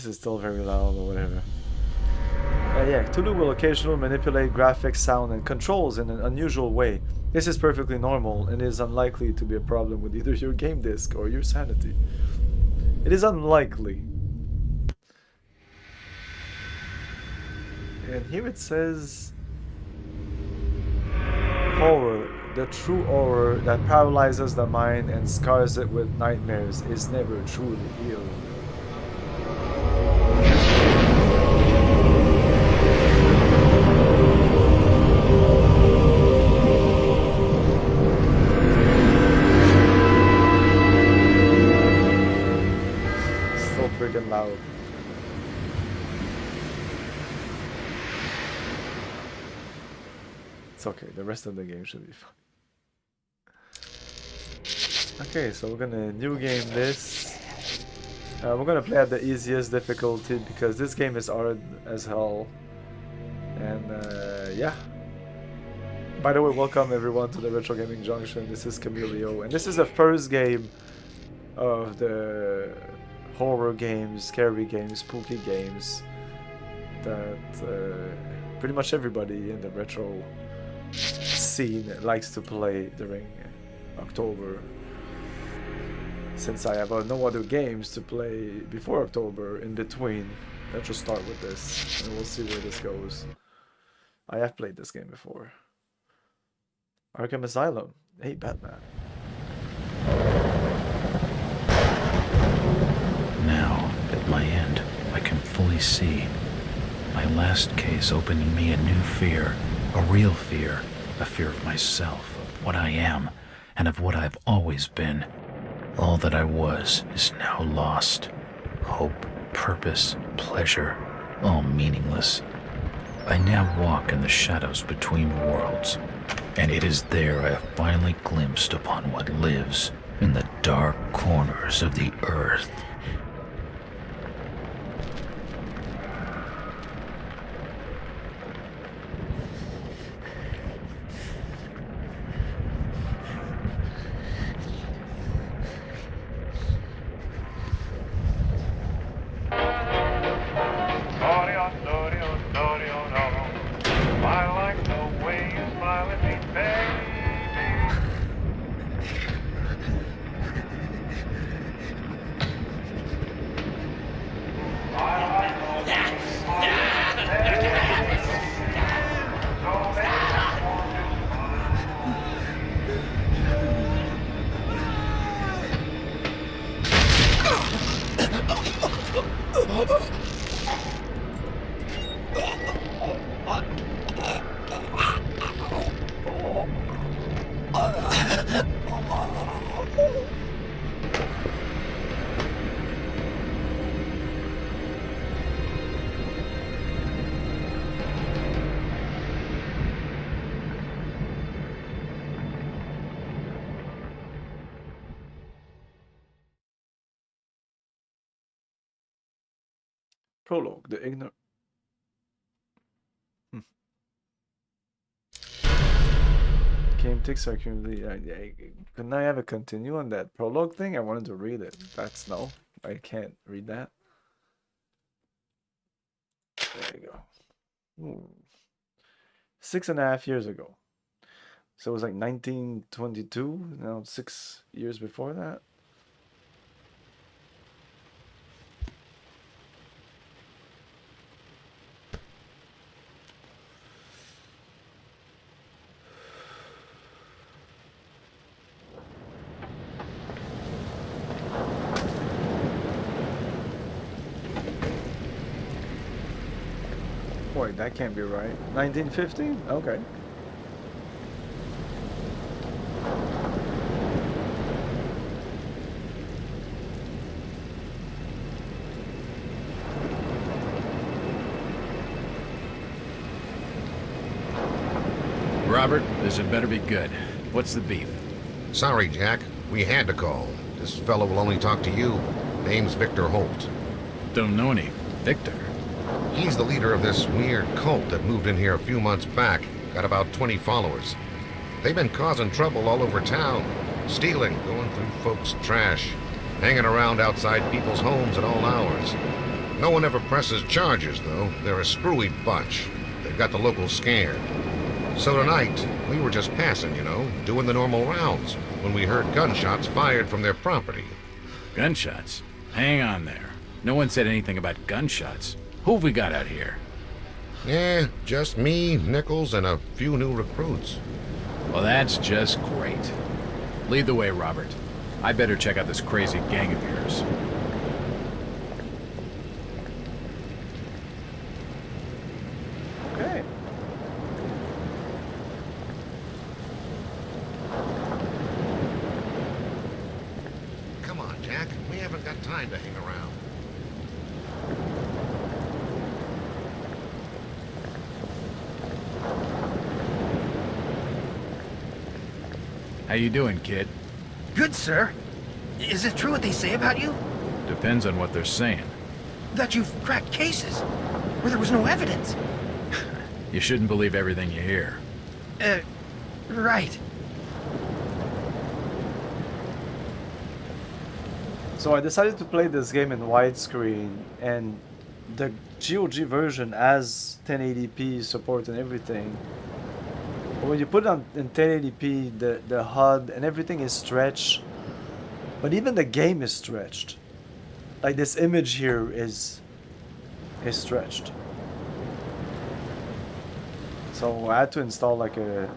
this is still very loud or whatever. Yeah, Cthulhu will occasionally manipulate graphics, sound, and controls in an unusual way. This is perfectly normal and is unlikely to be a problem with either your game disc or your sanity. It is unlikely. And here it says... Horror. The true horror that paralyzes the mind and scars it with nightmares is never truly healed. Still freaking loud. It's okay, the rest of the game should be fine. Okay, so we're gonna new game this. We're gonna play at the easiest difficulty because this game is hard as hell. And yeah. By the way, welcome everyone to the Retro Gaming Junction. This is Camilio, and this is the first game of the horror games, scary games, spooky games that pretty much everybody in the retro scene likes to play during October. Since I have no other games to play before October in between, let's just start with this and we'll see where this goes. I have played this game before. Arkham Asylum. Hey, Batman. Now, at my end, I can fully see. My last case opened me a new fear, a real fear, a fear of myself, of what I am, and of what I've always been. All that I was is now lost. Hope, purpose, pleasure, all meaningless. I now walk in the shadows between worlds, and it is there I have finally glimpsed upon what lives in the dark corners of the earth. Prologue, the ignorant. Game ticks are currently. Couldn't I have a continue on that prologue thing? I wanted to read it. That's no. I can't read that. There you go. Ooh. 6.5 years ago. So it was like 1922. Now 6 years before that. Wait, that can't be right. 1915? Okay. Robert, this had better be good. What's the beef? Sorry, Jack. We had to call. This fellow will only talk to you. Name's Victor Holt. Don't know any Victor. He's the leader of this weird cult that moved in here a few months back. Got about 20 followers. They've been causing trouble all over town. Stealing, going through folks' trash, hanging around outside people's homes at all hours. No one ever presses charges, though. They're a screwy bunch. They've got the locals scared. So tonight, we were just passing, doing the normal rounds, when we heard gunshots fired from their property. Gunshots? Hang on there. No one said anything about gunshots. Who have we got out here? Yeah, just me, Nichols, and a few new recruits. Well, that's just great. Lead the way, Robert. I better check out this crazy gang of yours. Okay. Come on, Jack. We haven't got time to hang around. How you doing, kid? Good, sir. Is it true what they say about you? Depends on what they're saying. That you've cracked cases where there was no evidence? You shouldn't believe everything you hear. Right. So I decided to play this game in widescreen, and the GOG version has 1080p support and everything. But when you put it on in 1080p, the HUD and everything is stretched. But even the game is stretched. Like this image here is stretched. So I had to install like a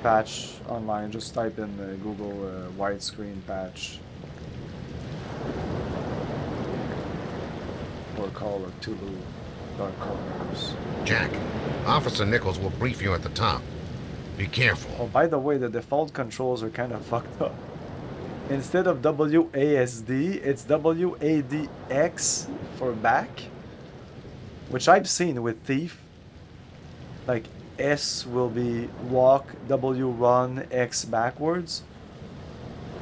patch online. Just type in Google widescreen patch. Or Call of Cthulhu Dark Corners. Jack, Officer Nichols will brief you at the top. Be careful. Oh, by the way, the default controls are kind of fucked up. Instead of WASD, it's WADX for back, which I've seen with Thief. Like S will be walk, W run, X backwards.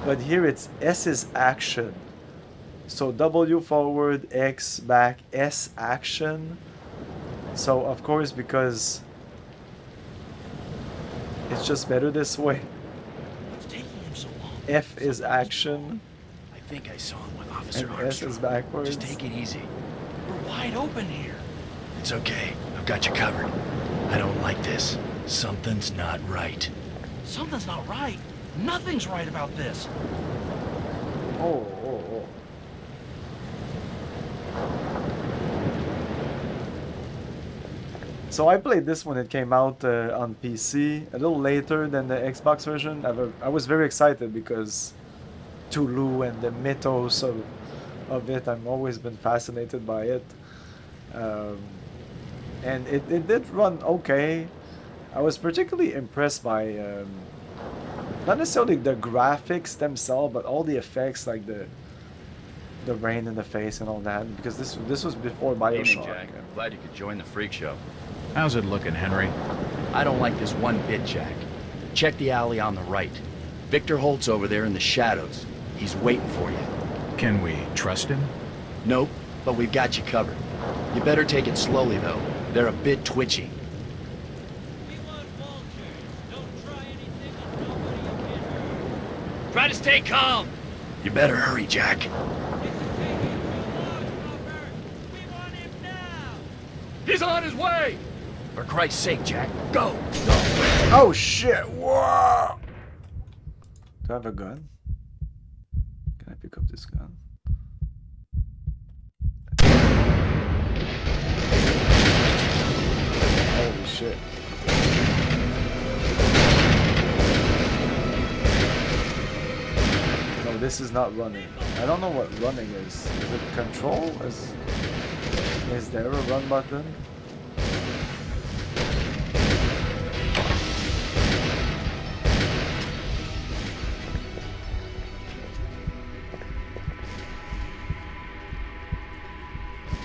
But here it's S is action. So W forward, X back, S action. So of course, because it's just better this way. What's taking him so long? F is action, I think I saw him with Officer and S is backwards. Just take it easy. We're wide open here. It's okay. I've got you covered. I don't like this. Something's not right. Something's not right? Nothing's right about this. Oh. So I played this when it came out on PC, a little later than the Xbox version. I was very excited because Cthulhu and the mythos of it, I've always been fascinated by it. And it did run okay. I was particularly impressed by, not necessarily the graphics themselves, but all the effects, like the rain in the face and all that, because this was before Evening, Bioshock. Jack. I'm glad you could join the freak show. How's it looking, Henry? I don't like this one bit, Jack. Check the alley on the right. Victor Holt's over there in the shadows. He's waiting for you. Can we trust him? Nope, but we've got you covered. You better take it slowly, though. They're a bit twitchy. We want vultures. Don't try anything and nobody will get hurt. Try to stay calm. You better hurry, Jack. This is taking too long, Robert. We want him now. He's on his way! For Christ's sake, Jack, go! Oh shit! Whoa! Do I have a gun? Can I pick up this gun? Holy shit. No, this is not running. I don't know what running is. Is it control? Is there a run button?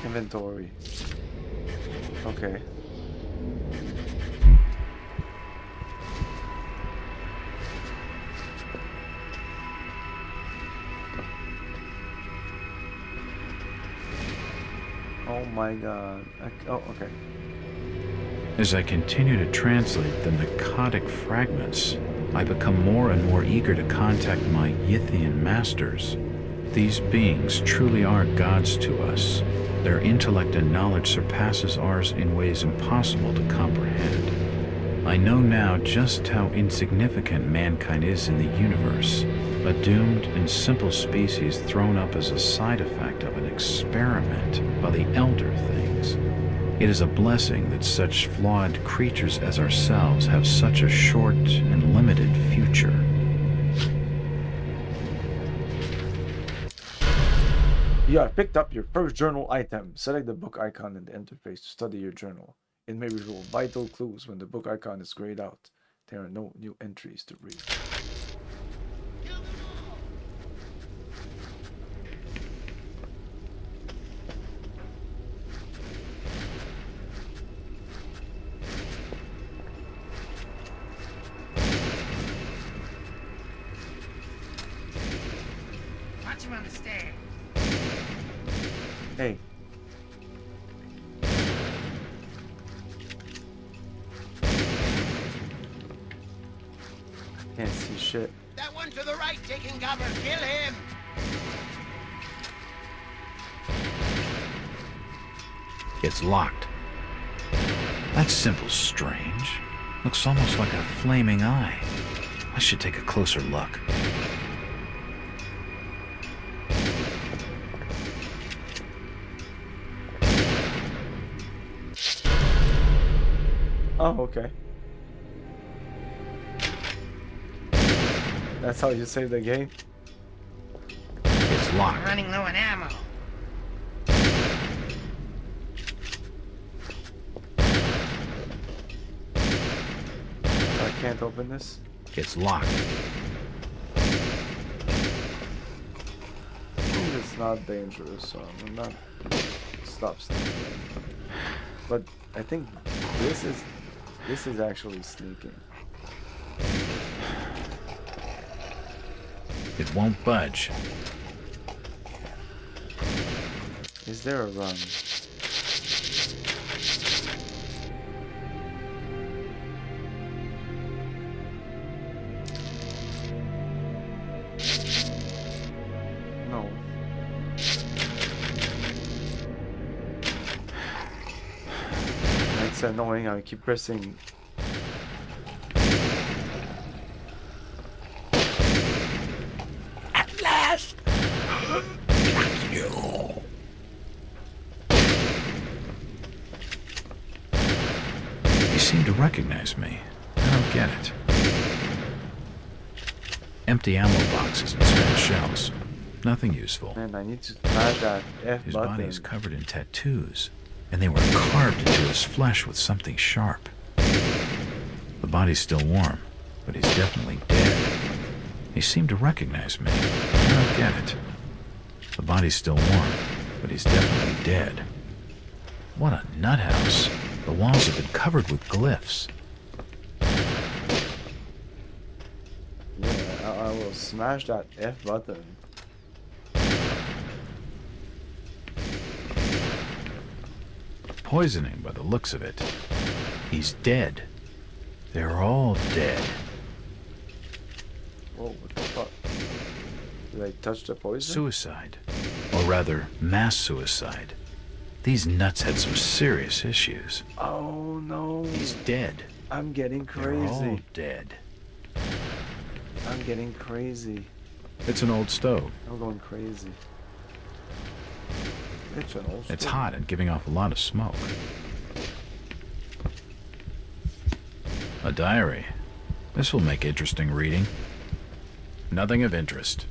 Inventory. Okay. Oh my god. Oh, okay. As I continue to translate the narcotic fragments, I become more and more eager to contact my Yithian masters. These beings truly are gods to us. Their intellect and knowledge surpasses ours in ways impossible to comprehend. I know now just how insignificant mankind is in the universe, a doomed and simple species thrown up as a side effect of an experiment by the elder things. It is a blessing that such flawed creatures as ourselves have such a short and limited future. You have picked up your first journal item. Select the book icon in the interface to study your journal. It may reveal vital clues when the book icon is grayed out. There are no new entries to read. Watch him on the stairs. Hey. Can't see shit. That one to the right taking cover. Kill him. It's locked. That symbol's strange. Looks almost like a flaming eye. I should take a closer look. Oh, okay. That's how you save the game? It's locked. Running low on ammo. I can't open this? It's locked. I think it's not dangerous, so I'm not stop sneaking. But I think this is actually sneaking. It won't budge. Is there a run? No. It's annoying. I keep pressing. At last. You seem to recognize me. I don't get it. Empty ammo boxes and spent shells. Nothing useful. Man, I need to smash that F His button. body is covered in tattoos, and they were carved into his flesh with something sharp. The body's still warm, but he's definitely dead. He seemed to recognize me. I don't get it. The body's still warm, but he's definitely dead. What a nut house. The walls have been covered with glyphs. Yeah, I will smash that F button. Poisoning by the looks of it. He's dead. They're all dead. Whoa, what the fuck? Did I touch the poison? Suicide. Or rather, mass suicide. These nuts had some serious issues. Oh no. He's dead. I'm getting They're all crazy. dead. I'm getting crazy. It's an old stove. I'm going crazy. It's an old It's stove. hot and giving off a lot of smoke. A diary. This will make interesting reading. Nothing of interest.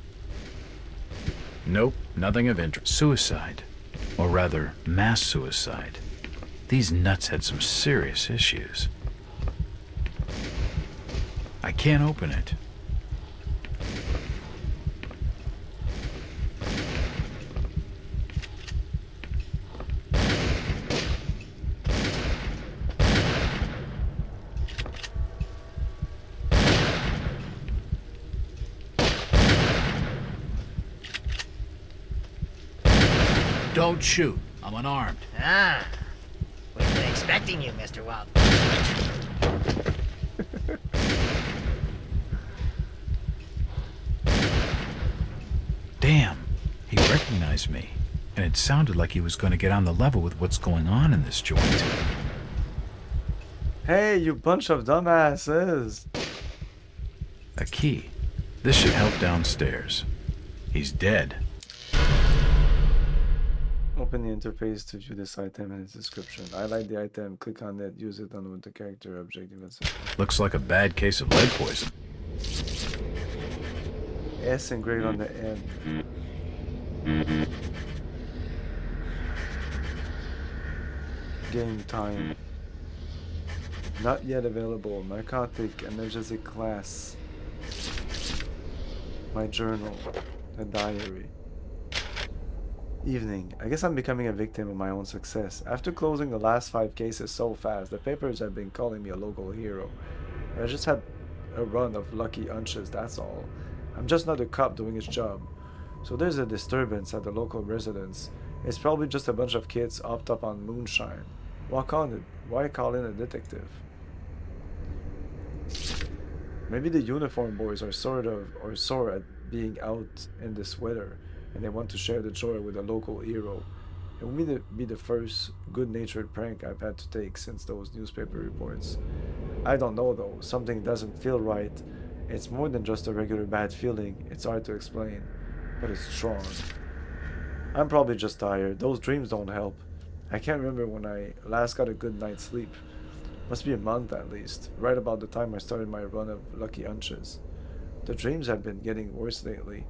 Nope, nothing of interest. Suicide. Or rather, mass suicide. These nuts had some serious issues. I can't open it. Don't shoot. I'm unarmed. Ah. We've been expecting you, Mr. Walt. Damn. recognized me, and it sounded like he was going to get on the level with what's going on in this joint. Hey, you bunch of dumbasses! A key. This should help downstairs. He's dead. Open the interface to view this item and its description. Highlight the item, click on it, use it on the character, objective, etc. Looks like a bad case of lead poison. S engraved on the end. Game time. Not yet available. Narcotic, analgesic class. My journal. A diary. Evening. I guess I'm becoming a victim of my own success. After closing the last 5 cases so fast, the papers have been calling me a local hero. I just had a run of lucky hunches, that's all. I'm just not a cop doing his job. So there's a disturbance at the local residence. It's probably just a bunch of kids hopped up on moonshine. Why call in a detective? Maybe the uniform boys are sore at being out in this weather, and they want to share the joy with a local hero. It will be the first good-natured prank I've had to take since those newspaper reports. I don't know though, something doesn't feel right. It's more than just a regular bad feeling, it's hard to explain, but it's strong. I'm probably just tired, those dreams don't help. I can't remember when I last got a good night's sleep. Must be a month at least, right about the time I started my run of lucky hunches. The dreams have been getting worse lately.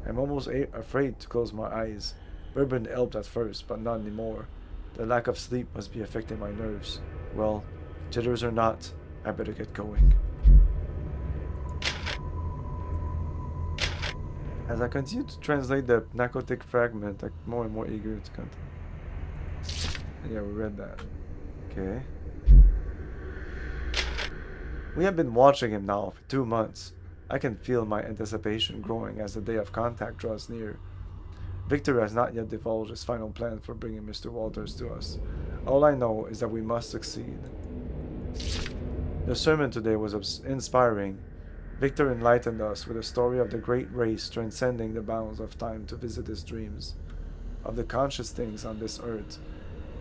I'm almost afraid to close my eyes. Bourbon helped at first, but not anymore. The lack of sleep must be affecting my nerves. Well, jitters or not, I better get going. As I continue to translate the narcotic fragment, I'm more and more eager to continue. Yeah, we read that. Okay. We have been watching him now for 2 months. I can feel my anticipation growing as the day of contact draws near. Victor has not yet divulged his final plan for bringing Mr. Walters to us. All I know is that we must succeed. The sermon today was inspiring. Victor enlightened us with a story of the great race transcending the bounds of time to visit his dreams, of the conscious things on this earth,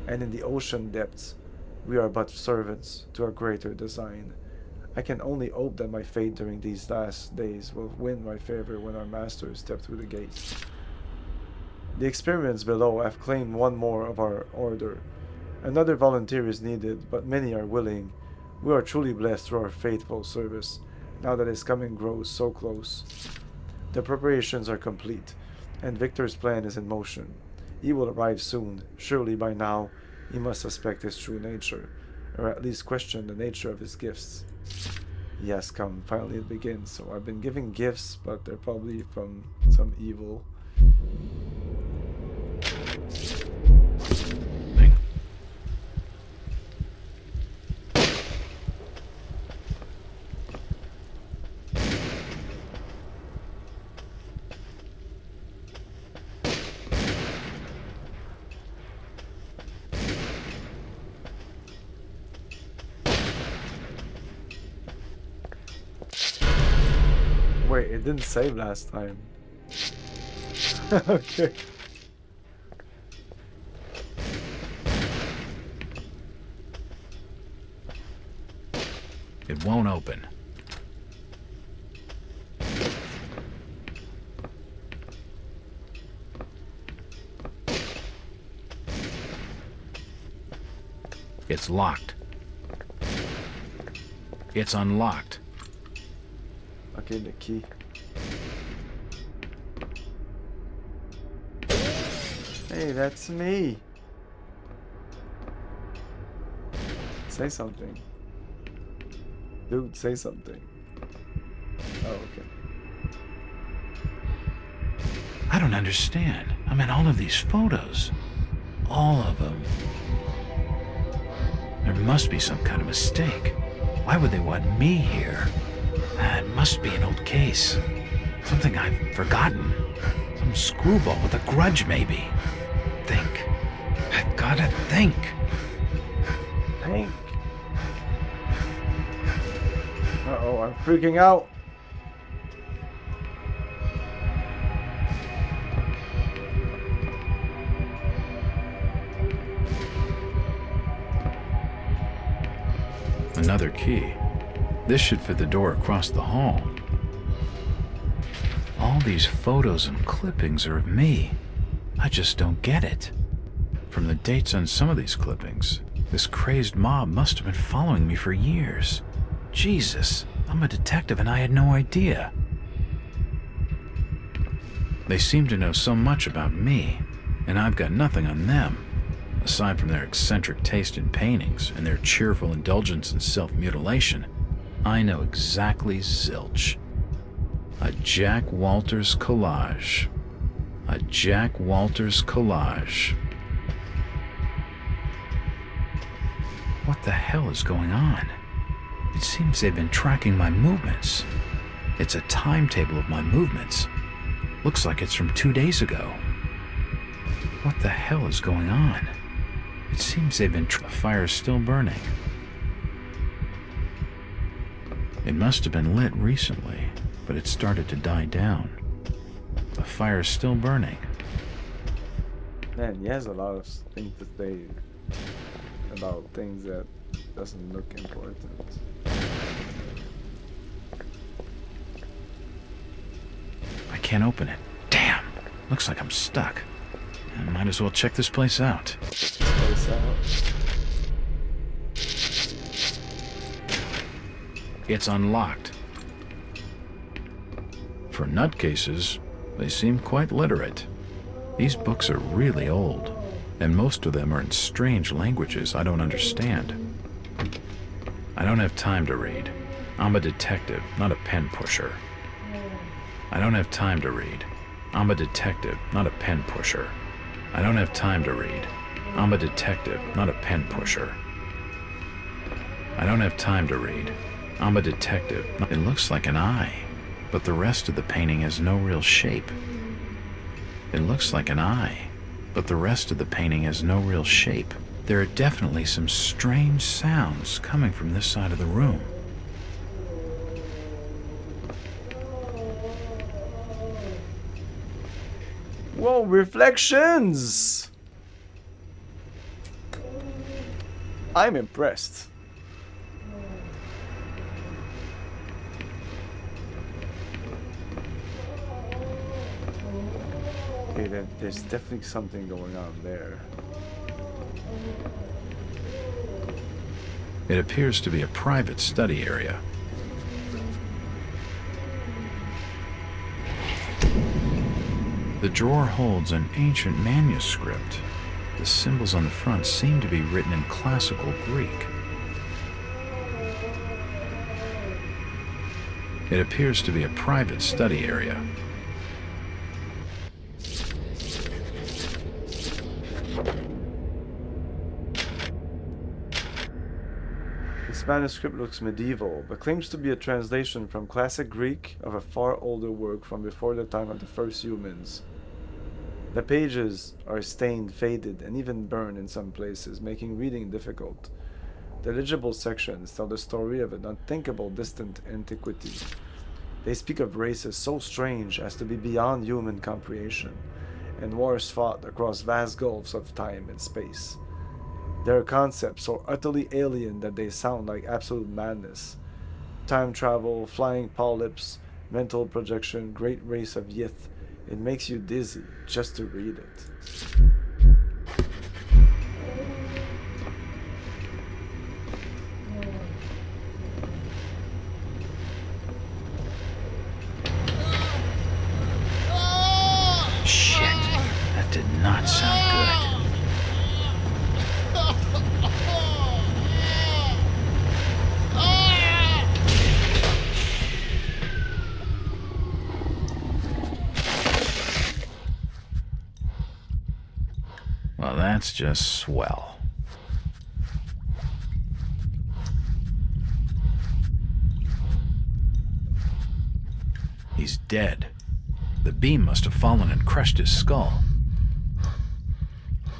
and in the ocean depths, we are but servants to a greater design. I can only hope that my fate during these last days will win my favor when our masters step through the gates. The experiments below have claimed one more of our order. Another volunteer is needed, but many are willing. We are truly blessed through our faithful service, now that his coming grows so close. The preparations are complete, and Victor's plan is in motion. He will arrive soon. Surely by now, he must suspect his true nature, or at least question the nature of his gifts. Yes, come, finally it begins. So I've been giving gifts, but they're probably from some evil. Wait, it didn't save last time. Okay. It won't open. It's locked. It's unlocked. Okay, the key. Hey, that's me. Say something. Dude, say something. Oh, okay. I don't understand. I mean, all of these photos. All of them. There must be some kind of mistake. Why would they want me here? It must be an old case. Something I've forgotten. Some screwball with a grudge, maybe. Think. I've gotta think. Think. Uh-oh, I'm freaking out. Another key. This should fit the door across the hall. All these photos and clippings are of me. I just don't get it. From the dates on some of these clippings, this crazed mob must have been following me for years. Jesus, I'm a detective and I had no idea. They seem to know so much about me, and I've got nothing on them, aside from their eccentric taste in paintings and their cheerful indulgence in self-mutilation. I know exactly zilch. A Jack Walters collage. A Jack Walters collage. What the hell is going on? It seems they've been tracking my movements. It's a timetable of my movements. Looks like it's from 2 days ago. What the hell is going on? It seems they've been... The fire's still burning. It must have been lit recently, but it started to die down. The fire's still burning. Man, he has a lot of things to say about things that doesn't look important. I can't open it. Damn! Looks like I'm stuck. I might as well check this place out. Place out. It's unlocked. For nutcases, they seem quite literate. These books are really old, and most of them are in strange languages I don't understand. I don't have time to read. I'm a detective, not a pen pusher. I don't have time to read. I'm a detective, not a pen pusher. I don't have time to read. I'm a detective, not a pen pusher. I don't have time to read. I'm a detective. It looks like an eye, but the rest of the painting has no real shape. It looks like an eye, but the rest of the painting has no real shape. There are definitely some strange sounds coming from this side of the room. Whoa, reflections! I'm impressed. Okay, then there's definitely something going on there. It appears to be a private study area. The drawer holds an ancient manuscript. The symbols on the front seem to be written in classical Greek. It appears to be a private study area. This manuscript looks medieval, but claims to be a translation from classic Greek of a far older work from before the time of the first humans. The pages are stained, faded, and even burned in some places, making reading difficult. The legible sections tell the story of an unthinkable distant antiquity. They speak of races so strange as to be beyond human comprehension, and wars fought across vast gulfs of time and space. There are concepts so utterly alien that they sound like absolute madness. Time travel, flying polyps, mental projection, great race of Yith. It makes you dizzy just to read it. Shit, that did not sound good. Well, that's just swell. He's dead. The beam must have fallen and crushed his skull.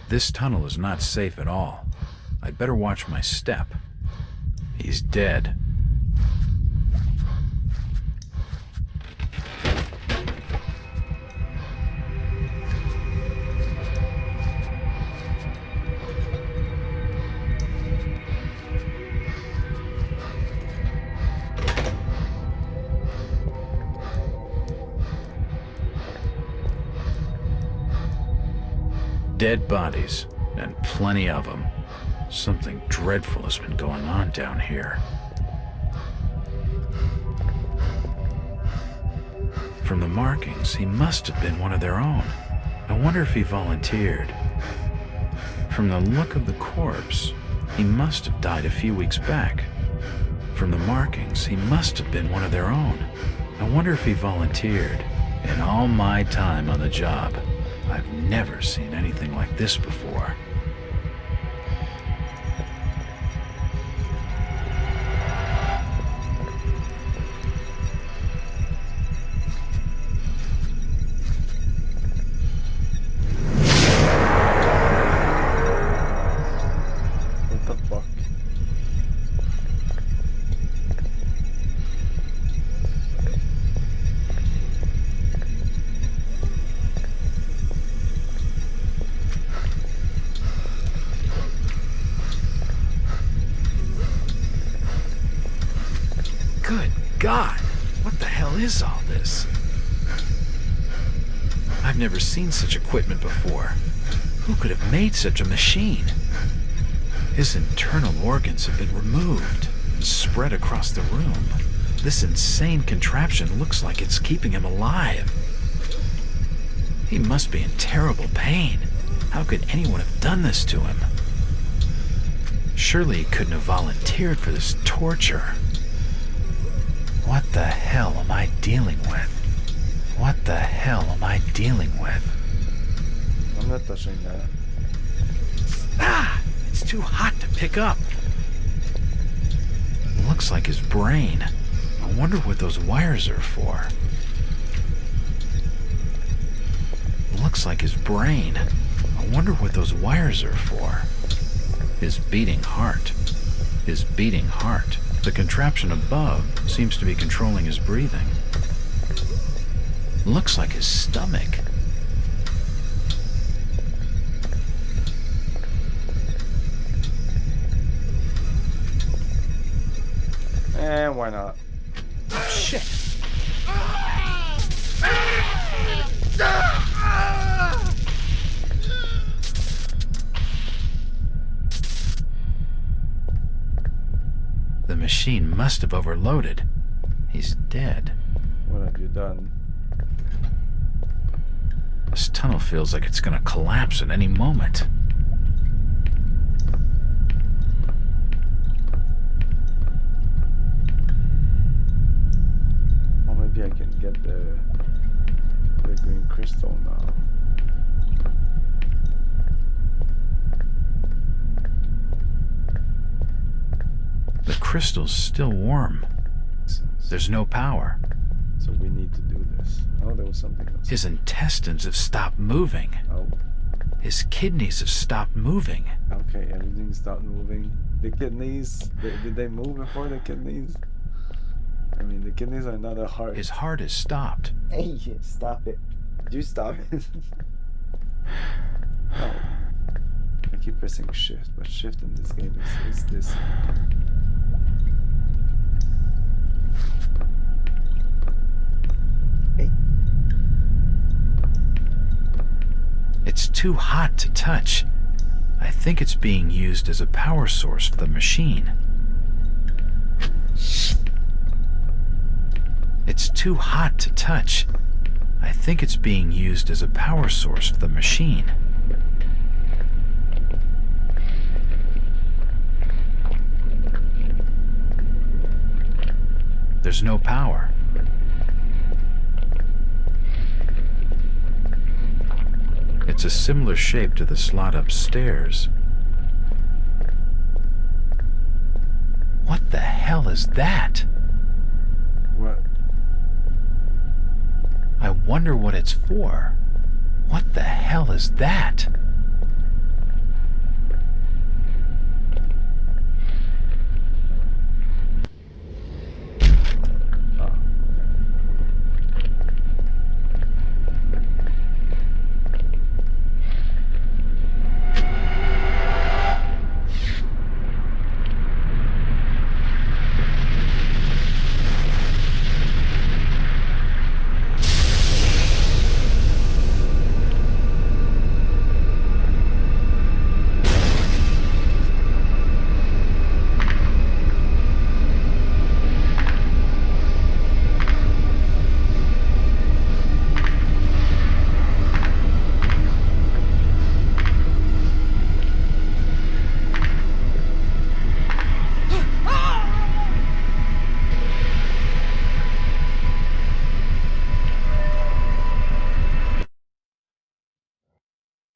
This tunnel is not safe at all. I'd better watch my step. He's dead. Dead bodies, and plenty of them. Something dreadful has been going on down here. From the markings, he must have been one of their own. I wonder if he volunteered. From the look of the corpse, he must have died a few weeks back. From the markings, he must have been one of their own. I wonder if he volunteered. In all my time on the job, I've never seen anything like this before. What the fuck? Good God, what the hell is all this? I've never seen such equipment before. Who could have made such a machine? His internal organs have been removed and spread across the room. This insane contraption looks like it's keeping him alive. He must be in terrible pain. How could anyone have done this to him? Surely he couldn't have volunteered for this torture. What the hell am I dealing with? What the hell am I dealing with? I'm not touching that. Ah! It's too hot to pick up. Looks like his brain. I wonder what those wires are for. Looks like his brain. I wonder what those wires are for. His beating heart. His beating heart. The contraption above seems to be controlling his breathing. Looks like his stomach. And why not? Oh, shit. The machine must have overloaded. He's dead. What have you done? This tunnel feels like it's gonna collapse at any moment. Or maybe I can get the green crystal now. The crystal's still warm. There's no power. So we need to do this. Oh, there was something else. His intestines have stopped moving. Oh, His kidneys have stopped moving. okay, everything stopped moving. The kidneys, did they move before the kidneys? I mean, the kidneys are not a heart. His heart has stopped. Hey, stop it. Did you stop it? Oh. I keep pressing shift, but shift in this game is this. Hey. It's too hot to touch. I think it's being used as a power source for the machine. It's too hot to touch. I think it's being used as a power source for the machine. There's no power. It's a similar shape to the slot upstairs. What the hell is that? What? I wonder what it's for. What the hell is that? Oh.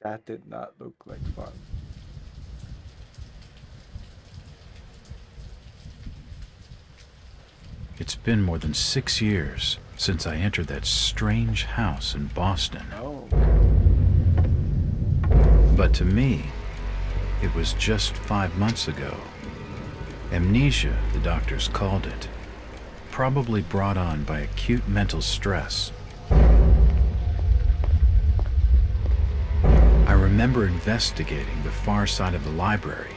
That did not look like fun. It's been more than 6 years since I entered that strange house in Boston. Oh. But to me, it was just 5 months ago. Amnesia, the doctors called it, probably brought on by acute mental stress. I remember investigating the far side of the library.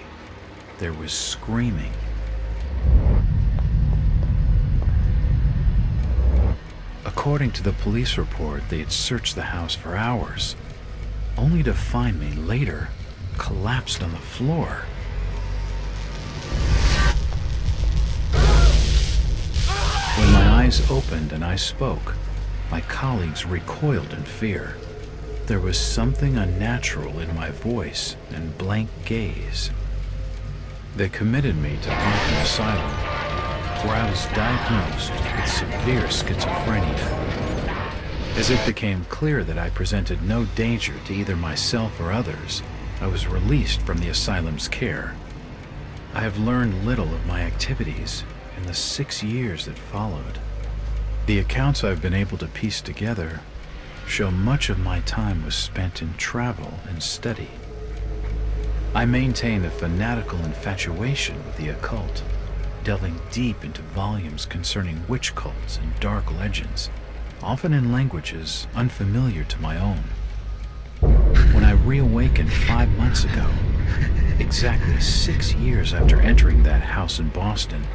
There was screaming. According to the police report, they had searched the house for hours, only to find me later collapsed on the floor. When my eyes opened and I spoke, my colleagues recoiled in fear. There was something unnatural in my voice and blank gaze. They committed me to Arkham Asylum, where I was diagnosed with severe schizophrenia. As it became clear that I presented no danger to either myself or others, I was released from the asylum's care. I have learned little of my activities in the 6 years that followed. The accounts I've been able to piece together show much of my time was spent in travel and study. I maintain a fanatical infatuation with the occult, delving deep into volumes concerning witch cults and dark legends, often in languages unfamiliar to my own. When I reawakened 5 months ago, exactly 6 years after entering that house in Boston,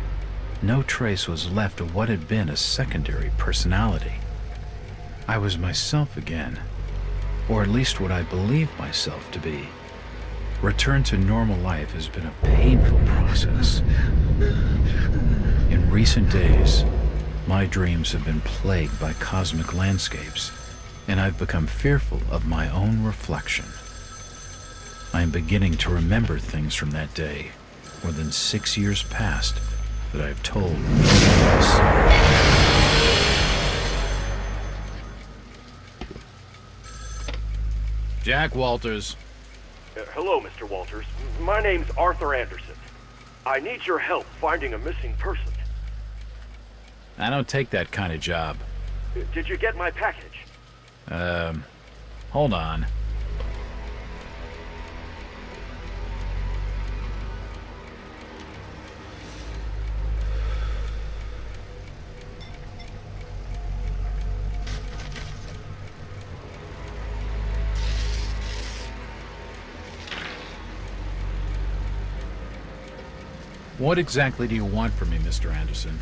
no trace was left of what had been a secondary personality. I was myself again, or at least what I believed myself to be. Return to normal life has been a painful process. In recent days, my dreams have been plagued by cosmic landscapes, and I've become fearful of my own reflection. I am beginning to remember things from that day, more than 6 years past, that I have told no one else. Jack Walters. Hello, Mr. Walters. My name's Arthur Anderson. I need your help finding a missing person. I don't take that kind of job. Did you get my package? Hold on. What exactly do you want from me, Mr. Anderson?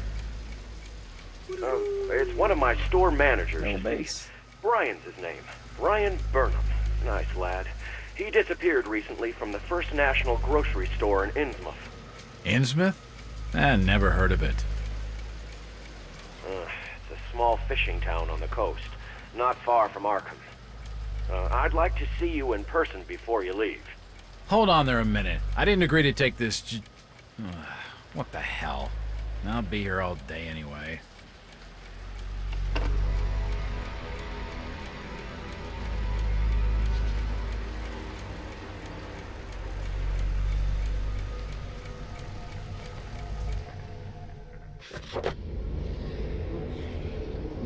It's one of my store managers. No base. Brian's his name. Brian Burnham. Nice lad. He disappeared recently from the First National grocery store in Innsmouth. Innsmouth? Never heard of it. It's a small fishing town on the coast, not far from Arkham. I'd like to see you in person before you leave. Hold on there a minute. I didn't agree to take this what the hell? I'll be here all day anyway.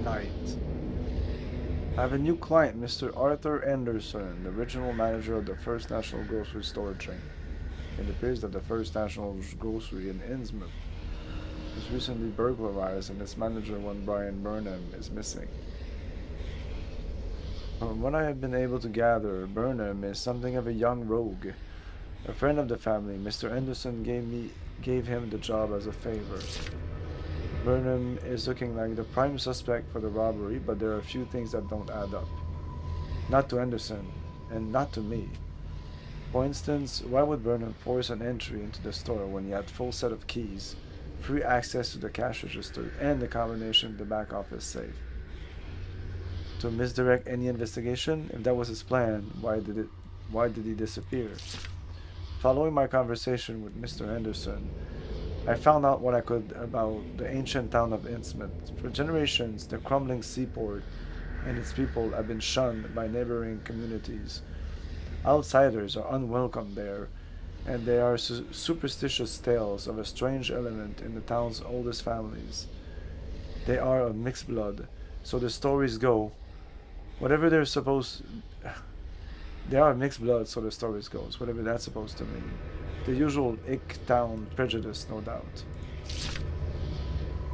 Night. I have a new client, Mr. Arthur Anderson, the original manager of the First National grocery store chain. It appears that the First National grocery in Innsmouth was recently burglarized and its manager, one Brian Burnham, is missing. From what I have been able to gather, Burnham is something of a young rogue. A friend of the family, Mr. Anderson, gave him the job as a favor. Burnham is looking like the prime suspect for the robbery, but there are a few things that don't add up. Not to Anderson, and not to me. For instance, why would Burnham force an entry into the store when he had full set of keys, free access to the cash register, and the combination of the back office safe? To misdirect any investigation? If that was his plan, why did he disappear? Following my conversation with Mr. Anderson, I found out what I could about the ancient town of Innsmouth. For generations, the crumbling seaport and its people have been shunned by neighboring communities. Outsiders are unwelcome there, and there are superstitious tales of a strange element in the town's oldest families. They are of mixed blood, so the stories go. Whatever they're supposed... They are mixed blood, so the stories goes. Whatever that's supposed to mean. The usual ick town prejudice, no doubt.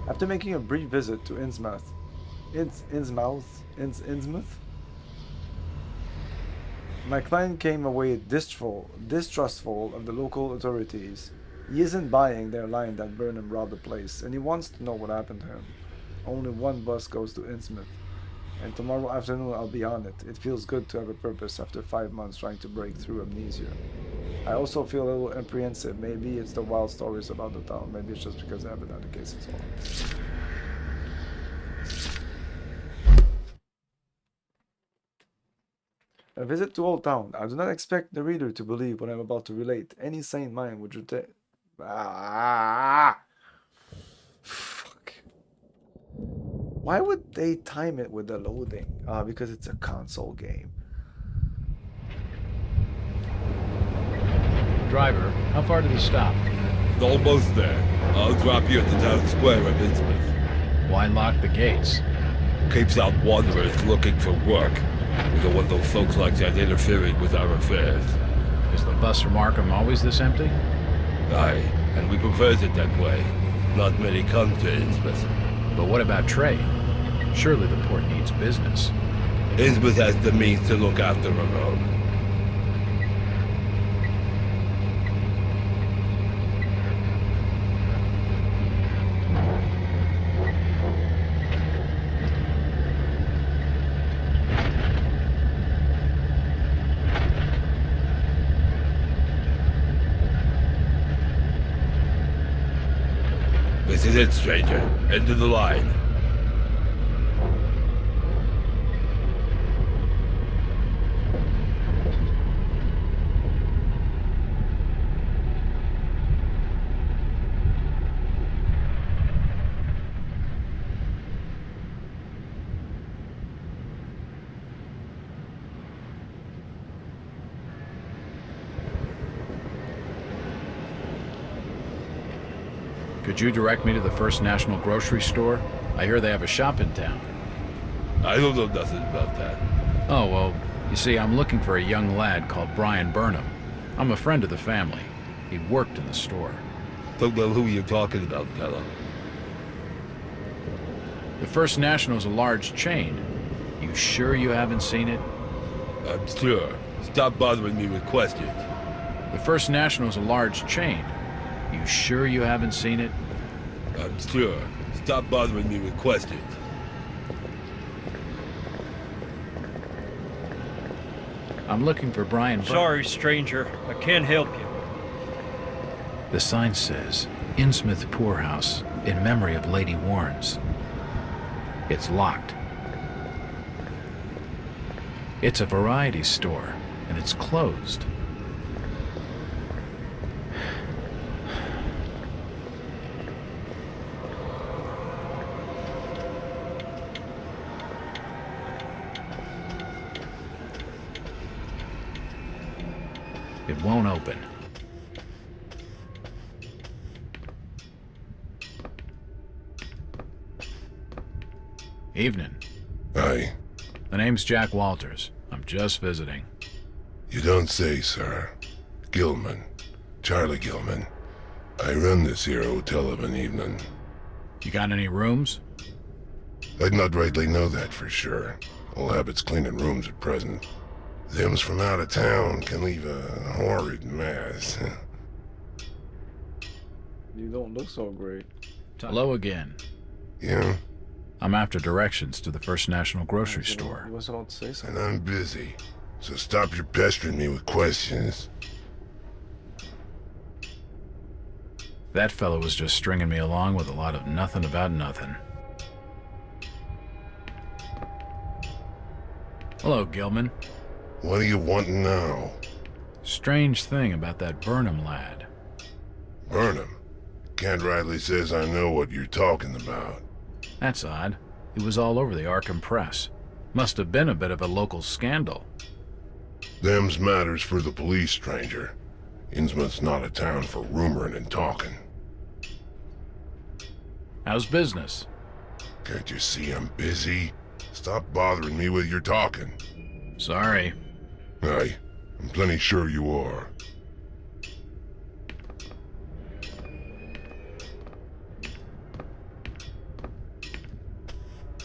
After making a brief visit to Innsmouth... Innsmouth? My client came away distrustful of the local authorities. He isn't buying their line that Burnham robbed the place, and he wants to know what happened to him. Only one bus goes to Innsmouth, and tomorrow afternoon I'll be on it. It feels good to have a purpose after 5 months trying to break through amnesia. I also feel a little apprehensive. Maybe it's the wild stories about the town. Maybe it's just because I haven't had the case at all. A visit to Old Town. I do not expect the reader to believe what I'm about to relate. Any sane mind would reject... Fuck. Why would they time it with the loading? Because it's a console game. Driver, how far did he stop? Almost there. I'll drop you at the town square of Innsmouth. Why lock the gates? Keeps out wanderers looking for work. We don't want those folks like that interfering with our affairs. Is the bus from Arkham always this empty? Aye, and we prefers it that way. Not many come to Innsmouth. But what about trade? Surely the port needs business. Innsmouth has the means to look after her own. This is it, stranger. End of the line. Could you direct me to the First National Grocery Store? I hear they have a shop in town. I don't know nothing about that. Oh, well, you see, I'm looking for a young lad called Brian Burnham. I'm a friend of the family. He worked in the store. Don't know who you're talking about, fellow. The First National's a large chain. You sure you haven't seen it? I'm sure. Stop bothering me with questions. The First National's a large chain. You sure you haven't seen it? I'm sure. Stop bothering me with questions. I'm looking for Brian Sorry, stranger. I can't help you. The sign says, Innsmouth Poorhouse, in memory of Lady Warnes. It's locked. It's a variety store, and it's closed. It won't open. Evening. Aye. The name's Jack Walters. I'm just visiting. You don't say, sir. Gilman. Charlie Gilman. I run this here hotel of an evening. You got any rooms? I'd not rightly know that for sure. All habits cleaning rooms at present. Them's from out of town can leave a horrid mess. You don't look so great. Hello again. Yeah? I'm after directions to the First National Grocery Store. You wasn't about to say And something. I'm busy. So stop your pestering me with questions. That fellow was just stringing me along with a lot of nothing about nothing. Hello, Gilman. What do you want now? Strange thing about that Burnham lad. Burnham? Kent Riley says I know what you're talking about. That's odd. He was all over the Arkham press. Must have been a bit of a local scandal. Them's matters for the police, stranger. Innsmouth's not a town for rumoring and talking. How's business? Can't you see I'm busy? Stop bothering me with your talking. Sorry. Aye, I'm plenty sure you are.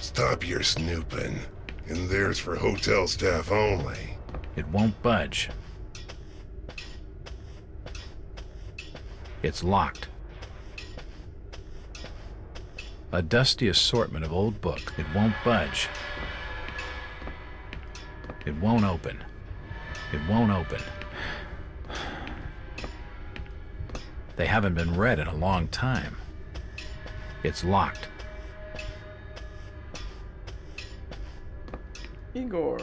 Stop your snooping. And there's for hotel staff only. It won't budge. It's locked. A dusty assortment of old books. It won't budge. It won't open. It won't open. They haven't been read in a long time. It's locked. Igor.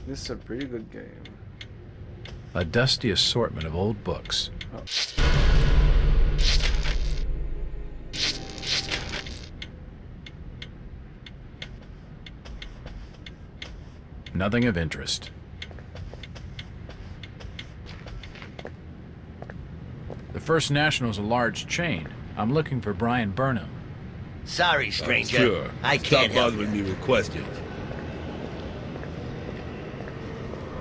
This is a pretty good game. A dusty assortment of old books. Oh. Nothing of interest. The First National's a large chain. I'm looking for Brian Burnham. Sorry, stranger. Sure. I can't Stop help bothering you. me with questions.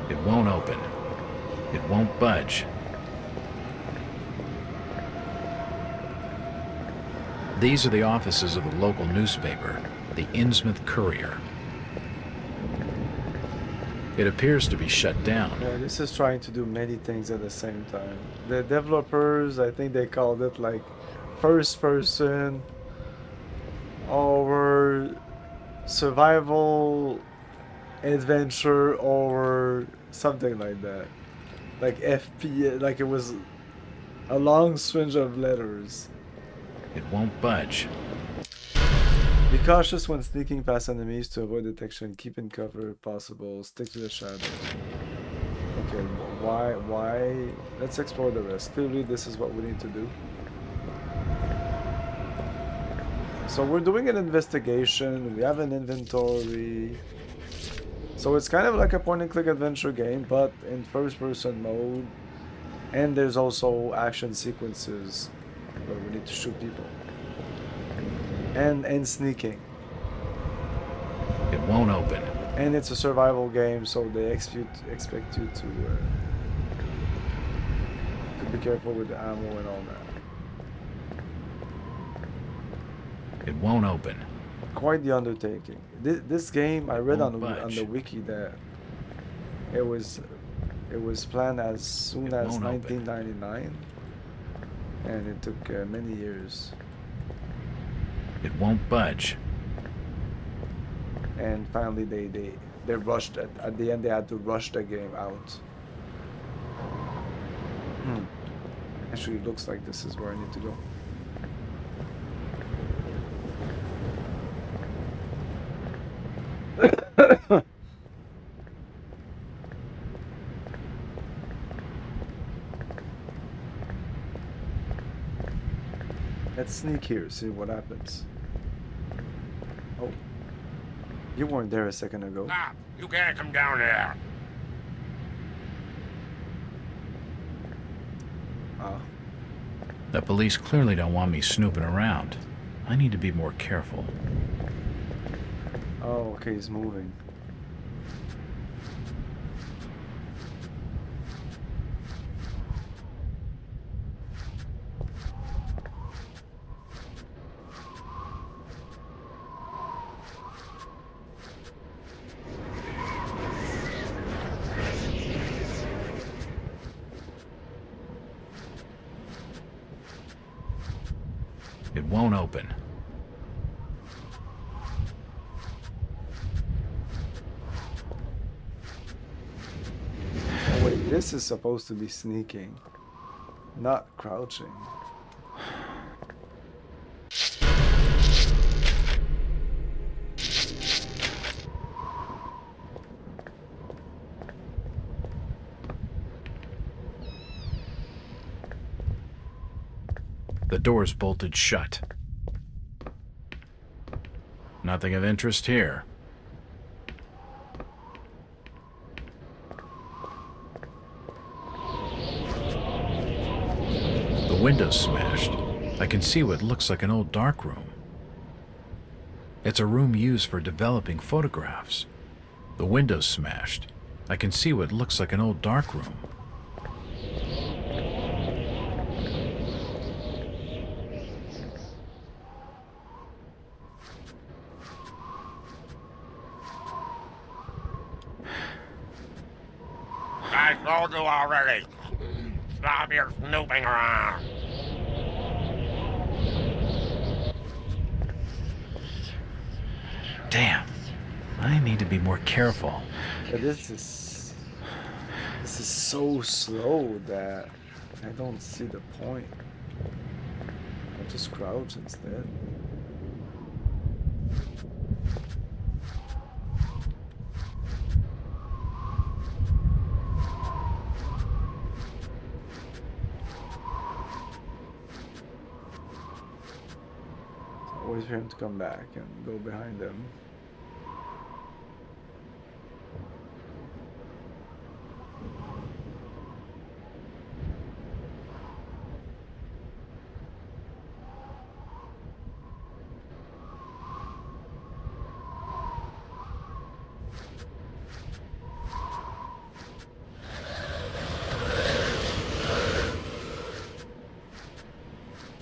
It won't open. It won't budge. These are the offices of the local newspaper, the Innsmouth Courier. It appears to be shut down. Yeah, this is trying to do many things at the same time. The developers, I think they called it like first person or survival adventure or something like that. Like FP, like it was a long string of letters. It won't budge. Be cautious when sneaking past enemies to avoid detection. Keep in cover if possible. Stick to the shadows. Okay, why? Let's explore the rest. Clearly, this is what we need to do. So we're doing an investigation. We have an inventory. So it's kind of like a point-and-click adventure game, but in first-person mode. And there's also action sequences where we need to shoot people. And sneaking. It won't open. And it's a survival game, so they expect you to be careful with the ammo and all that. It won't open. Quite the undertaking. This game, I read on budge. the wiki that it was planned as soon as won't open. 1999, and it took many years. It won't budge. And finally, they rushed at the end. They had to rush the game out. Actually, it looks like this is where I need to go. Let's sneak here, see what happens. Oh. You weren't there a second ago. Stop! You can't come down there! Ah. The police clearly don't want me snooping around. I need to be more careful. Oh, okay, he's moving. It won't open. Oh, wait, this is supposed to be sneaking, not crouching. The door's bolted shut. Nothing of interest here. The window's smashed. I can see what looks like an old darkroom. It's a room used for developing photographs. The window's smashed. I can see what looks like an old darkroom. I told you already. Stop your snooping around. Damn. I need to be more careful. But this is so slow that I don't see the point. I'll just crouch instead. Wait for him to come back and go behind them.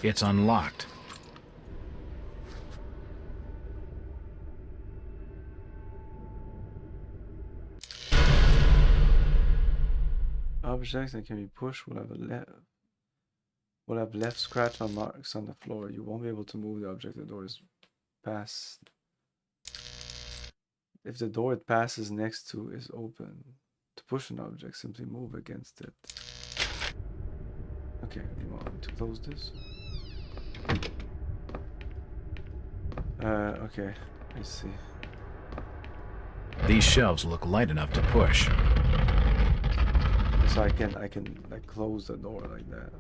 It's unlocked. Objects that can be pushed will have left scratch or marks on the floor. You won't be able to move the object the door is passed. If the door it passes next to is open, to push an object, simply move against it. Okay, you want me to close this? Okay, I see. These shelves look light enough to push. So I can like close the door like that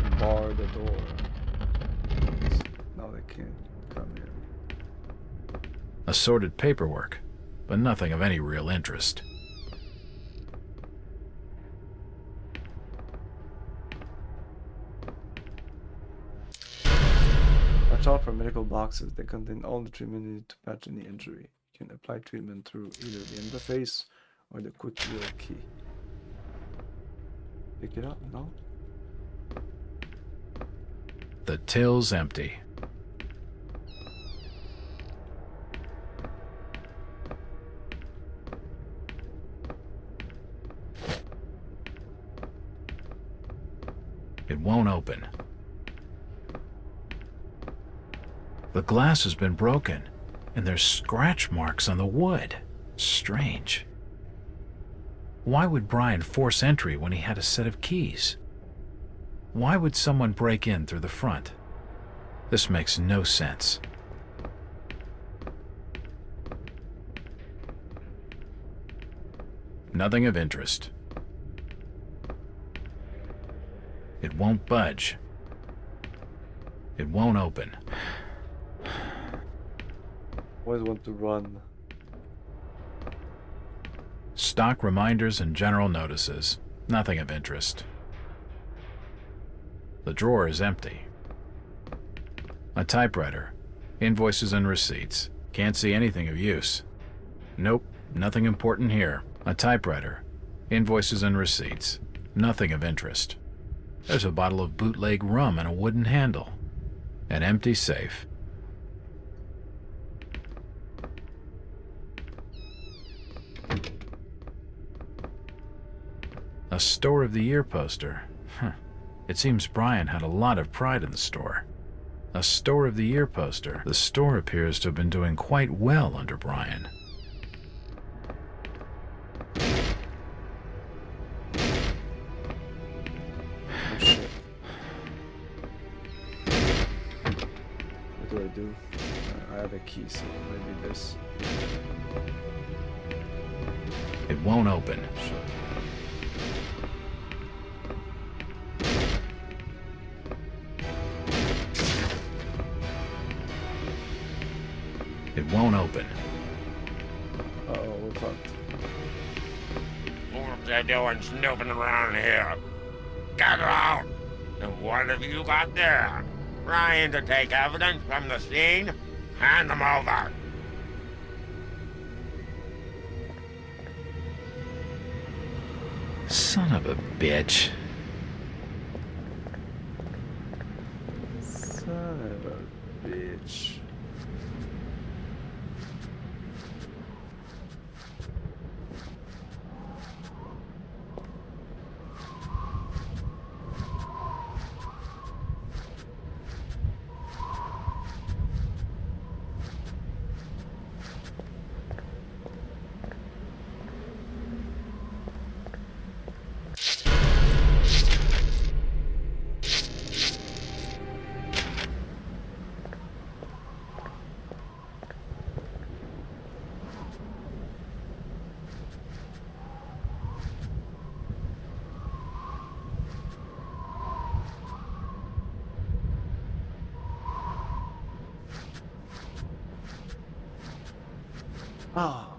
and bar the door. Now they can't come in. Assorted paperwork, but nothing of any real interest. Watch out for medical boxes. They contain all the treatment needed to patch any injury. You can apply treatment through either the interface or the quick wheel key. Pick it up? No? The till's empty. It won't open. The glass has been broken, and there's scratch marks on the wood. Strange. Why would Brian force entry when he had a set of keys? Why would someone break in through the front? This makes no sense. Nothing of interest. It won't budge. It won't open. Always want to run. Stock reminders and general notices. Nothing of interest. The drawer is empty. A typewriter. Invoices and receipts. Can't see anything of use. Nope, nothing important here. A typewriter. Invoices and receipts. Nothing of interest. There's a bottle of bootleg rum and a wooden handle. An empty safe. A Store of the Year poster. It seems Brian had a lot of pride in the store. A Store of the Year poster. The store appears to have been doing quite well under Brian. What do I do? I have a key, so maybe this. It won't open. fucked. What they doing snooping around here? Get out! And what have you got there? Trying to take evidence from the scene? Hand them over. Son of a bitch. Son of a bitch. Oh.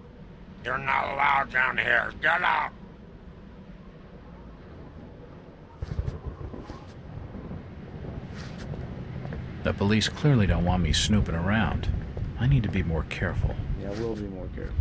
You're not allowed down here. Get out! The police clearly don't want me snooping around. I need to be more careful. Yeah, we'll be more careful.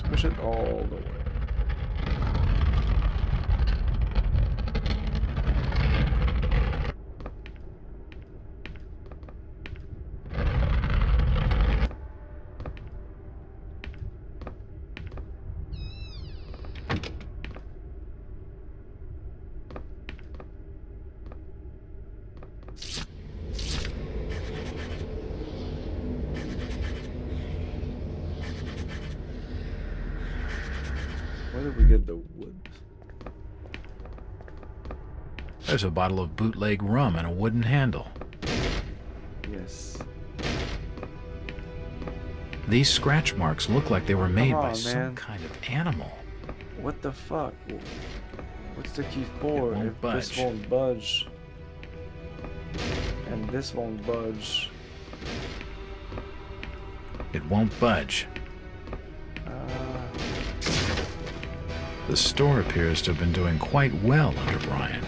Push it all the way. Where did we get the wood? There's a bottle of bootleg rum and a wooden handle. Yes. These scratch marks look like they were made Come by on, some man. kind of animal. What the fuck? What's the key for won't if this budge. won't budge? And this won't budge. It won't budge. The store appears to have been doing quite well under Brian.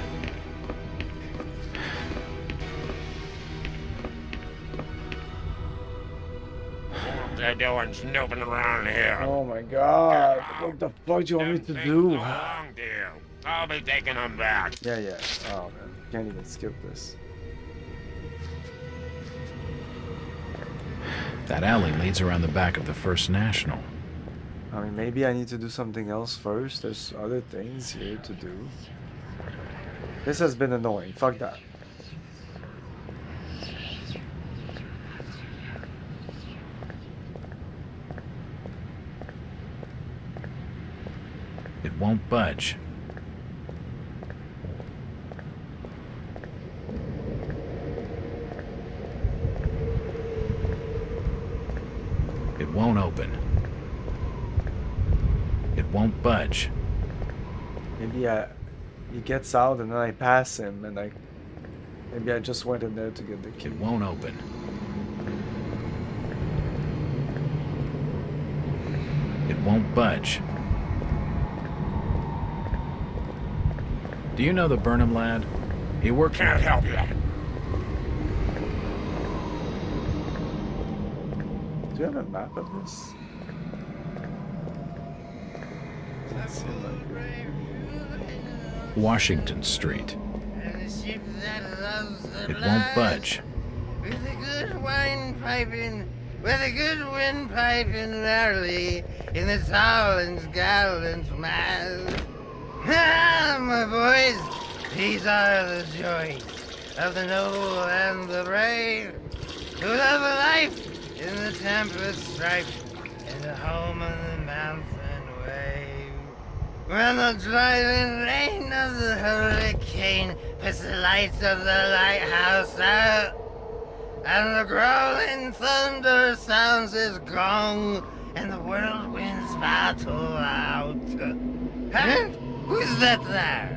What they doing snooping around here? Oh my god. What the fuck do you want me to do? Belong to you. I'll be taking them back. Yeah, yeah. Oh man. Can't even skip this. That alley leads around the back of the First National. I mean, maybe I need to do something else first. There's other things here to do. This has been annoying. Fuck that. It won't budge. It won't open. It won't budge. Maybe he gets out and then I pass him and maybe I just went in there to get the key. It won't open. It won't budge. Do you know the Burnham lad? He worked. Can't help you. Do you have a map of this? Doesn't seem like it. Washington Street. It won't budge. With a good wine piping, with a good wind piping early in the tall and gallant mass. Ah, my boys, these are the joys of the noble and the brave, who love a life in the tempest strife, in the home of the mountain wave. When the driving rain of the hurricane puts the lights of the lighthouse out, and the growling thunder sounds his gong, and the whirlwinds battle out. Huh? Who's that there?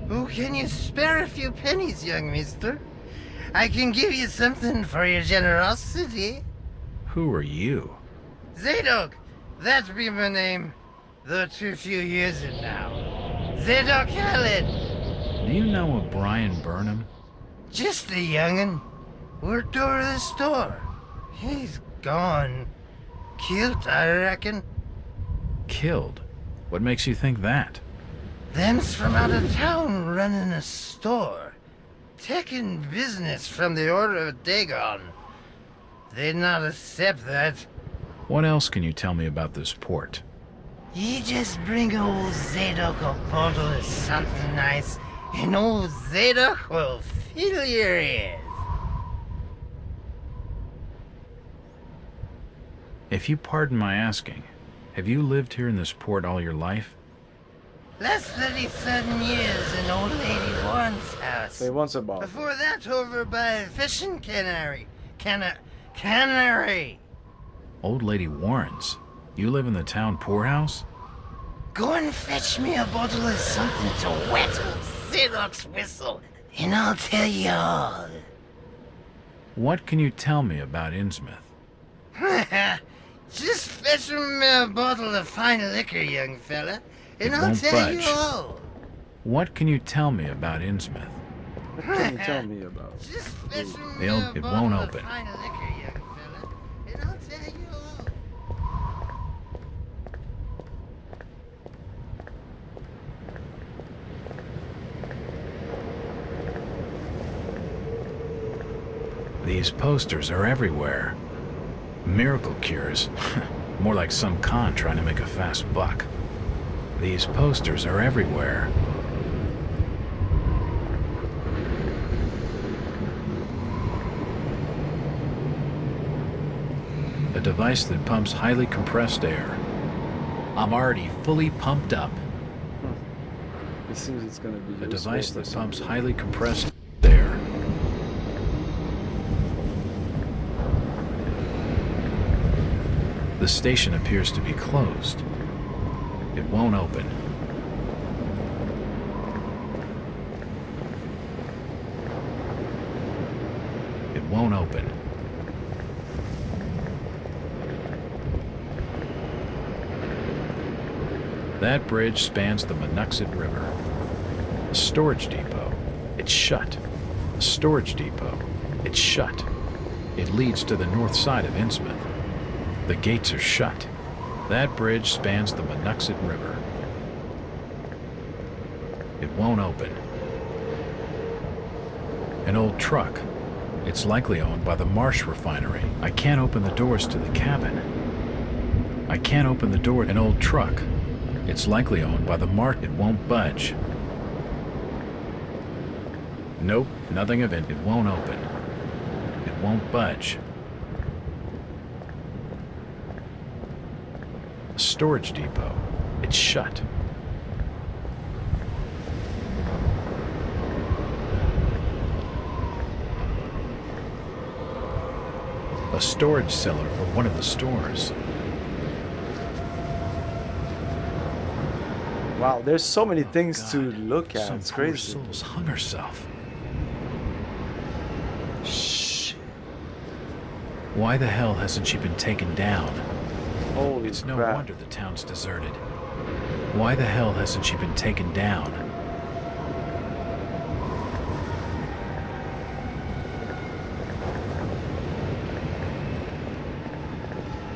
Oh, can you spare a few pennies, young mister? I can give you something for your generosity. Who are you? Zadok, that be my name, though too few years it now. Zadok Khaled. Do you know a Brian Burnham? Just a young'un. Worked over the store. He's gone. Killed, I reckon. Killed? What makes you think that? Them's from out of town running a store. Taking business from the Order of Dagon. They'd not accept that. What else can you tell me about this port? You just bring old Zadok a bottle of something nice, and old Zadok will fill your ears. If you pardon my asking, have you lived here in this port all your life? Last 37 years in old lady Warren's house. They once a bottle. Before that, over by a fishing cannery. Cannery. Old Lady Warren's? You live in the town poorhouse? Go and fetch me a bottle of something to wet Zadok's whistle, and I'll tell you all. What can you tell me about Innsmouth? Just fetch me a bottle of fine liquor, young fella, and It I'll won't tell you budge. all. What can you tell me about Innsmouth? What can you tell me about? Just fetch me It a won't bottle open. of fine liquor, young fella, and I'll tell you all. These posters are everywhere. Miracle cures. More like some con trying to make a fast buck. These posters are everywhere. A device that pumps highly compressed air. I'm already fully pumped up. It seems it's gonna be A useful device for that some pumps people. highly compressed air. The station appears to be closed. It won't open. It won't open. That bridge spans the Monuxet River. A storage depot. It's shut. A storage depot. It's shut. It leads to the north side of Innsmouth. The gates are shut. That bridge spans the Monuxet River. It won't open. An old truck. It's likely owned by the Marsh refinery. I can't open the doors to the cabin. I can't open the door. An old truck. It's likely owned by the Marsh. It won't budge. Nope, nothing of it. It won't open. It won't budge. A storage depot. It's shut. A storage cellar for one of the stores. Wow, there's so many things to look at. Some It's poor crazy. soul's hung herself. Shh. Why the hell hasn't she been taken down? Holy It's no crap. wonder the town's deserted. Why the hell hasn't she been taken down?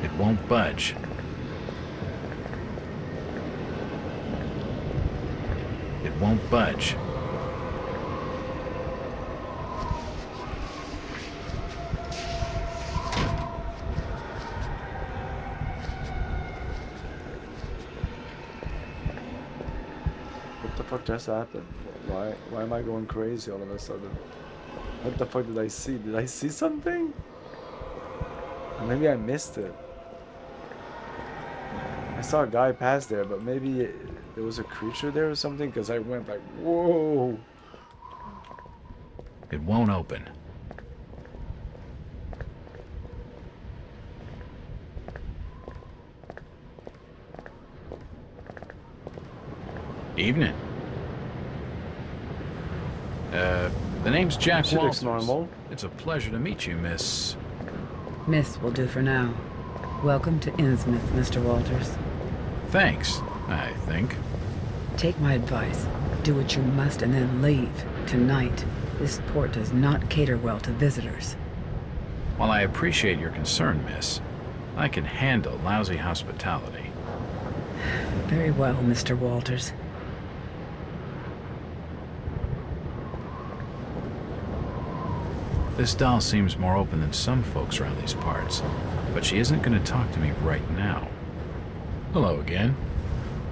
It won't budge. It won't budge. What the fuck just happened? Why am I going crazy all of a sudden? What the fuck did I see? Did I see something? Or maybe I missed it. I saw a guy pass there, but maybe there was a creature there or something, because I went like, whoa. It won't open. Evening. The name's Jack She looks Walters. normal. It's a pleasure to meet you, Miss... Miss will do for now. Welcome to Innsmouth, Mr. Walters. Thanks, I think. Take my advice. Do what you must and then leave. Tonight. This port does not cater well to visitors. While I appreciate your concern, Miss, I can handle lousy hospitality. Very well, Mr. Walters. This doll seems more open than some folks around these parts, but she isn't going to talk to me right now. Hello again.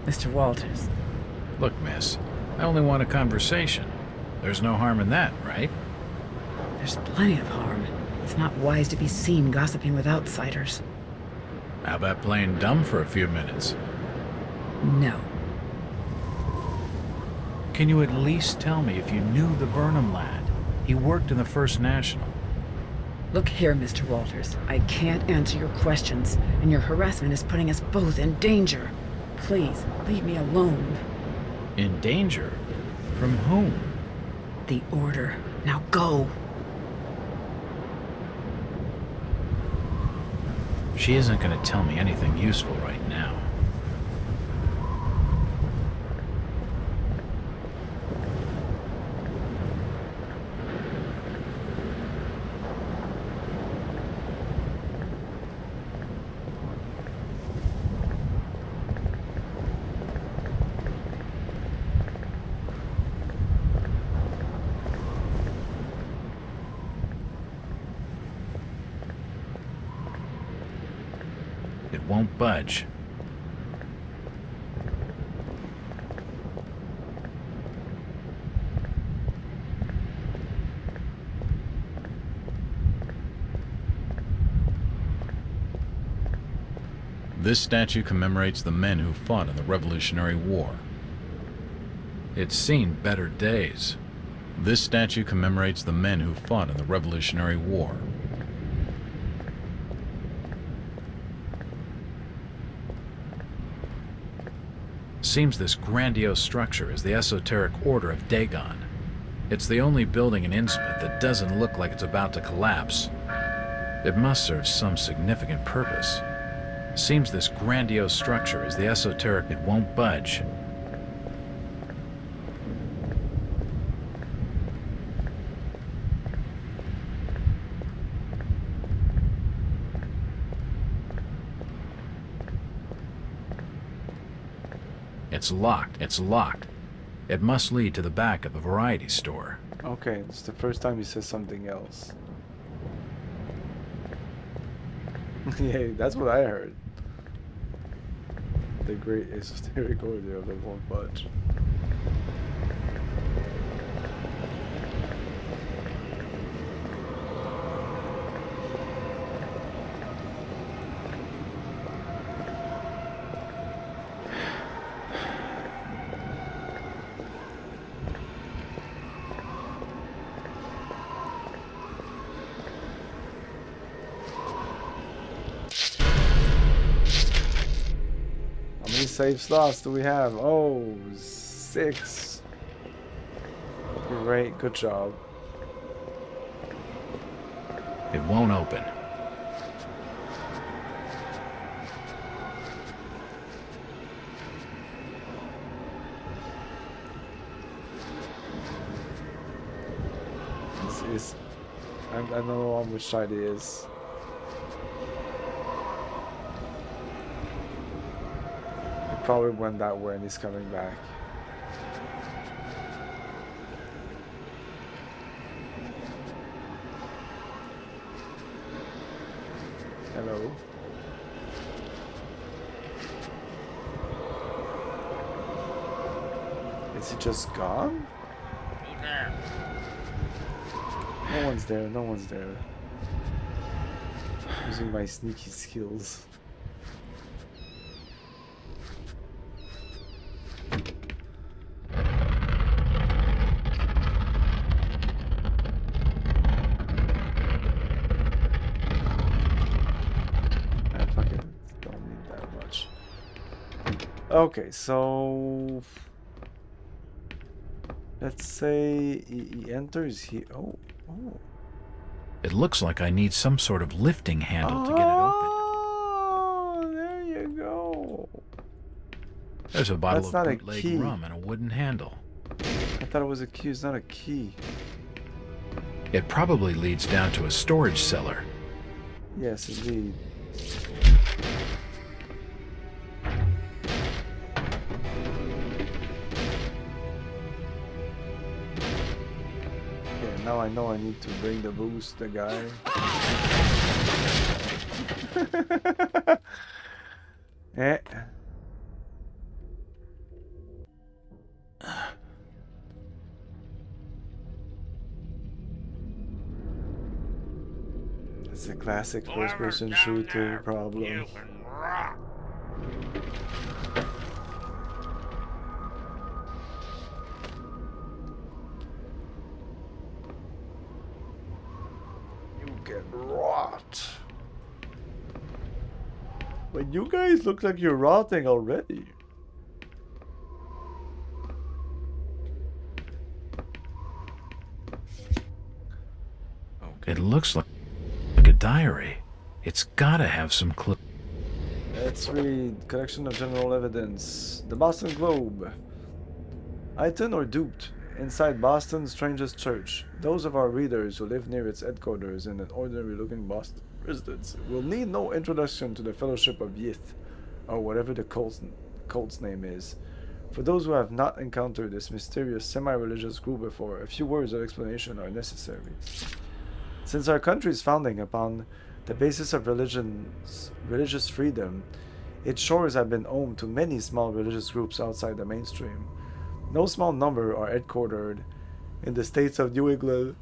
Mr. Walters. Look, miss, I only want a conversation. There's no harm in that, right? There's plenty of harm. It's not wise to be seen gossiping with outsiders. How about playing dumb for a few minutes? No. Can you at least tell me if you knew the Burnham lad? He worked in the First National. Look here, Mr. Walters. I can't answer your questions, and your harassment is putting us both in danger. Please, leave me alone. In danger? From whom? The Order. Now go. She isn't going to tell me anything useful right now. It won't budge. This statue commemorates the men who fought in the Revolutionary War. It's seen better days. This statue commemorates the men who fought in the Revolutionary War. Seems this grandiose structure is the esoteric Order of Dagon. It's the only building in Innsmouth that doesn't look like it's about to collapse. It must serve some significant purpose. Seems this grandiose structure is the esoteric. It won't budge. It's locked. It's locked. It must lead to the back of the variety store. Okay, it's the first time he says something else. Yeah, that's what I heard. The great esoteric order of the won't budge. How many save slots do we have? Oh, 6. Great, good job. It won't open. I don't know on which side it is. probably went that way and he's coming back. Hello. Is he just gone? No one's there, no one's there. Using my sneaky skills. I fucking don't need that much. Okay, so let's say he enters here. Oh. It looks like I need some sort of lifting handle to get it open. Oh, there you go. There's a bottle That's of not a bootleg key. rum and a wooden handle. I thought it was a key. It's not a key. It probably leads down to a storage cellar. Yes, indeed. Okay, now I know I need to bring the boost, the guy. Eh. It's a classic first-person shooter problem. You get rot. But you guys look like you're rotting already. It looks like a diary. It's gotta have some clue. Let's read. Collection of general evidence. The Boston Globe. Eaten or duped. Inside Boston's strangest church. Those of our readers who live near its headquarters in an ordinary-looking Boston residence will need no introduction to the Fellowship of Yith, or whatever the cult's name is. For those who have not encountered this mysterious semi-religious group before, a few words of explanation are necessary. Since our country's founding upon the basis of religious freedom, its shores have been home to many small religious groups outside the mainstream. No small number are headquartered in the states of New England,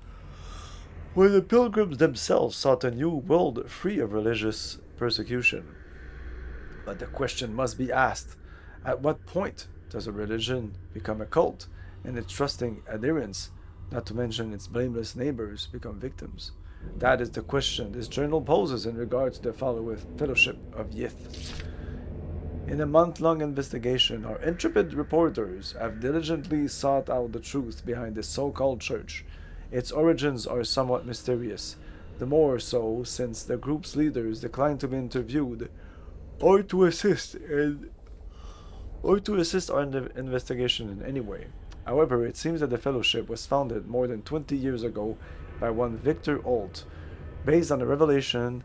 where the pilgrims themselves sought a new world free of religious persecution. But the question must be asked, at what point does a religion become a cult, and its trusting adherents, not to mention its blameless neighbors, become victims? That is the question this journal poses in regard to the Fellowship of Yith. In a month-long investigation, our intrepid reporters have diligently sought out the truth behind this so-called church. Its origins are somewhat mysterious, the more so since the group's leaders declined to be interviewed or to assist our investigation in any way. However, it seems that the Fellowship was founded more than 20 years ago by one Victor Holt, based on a revelation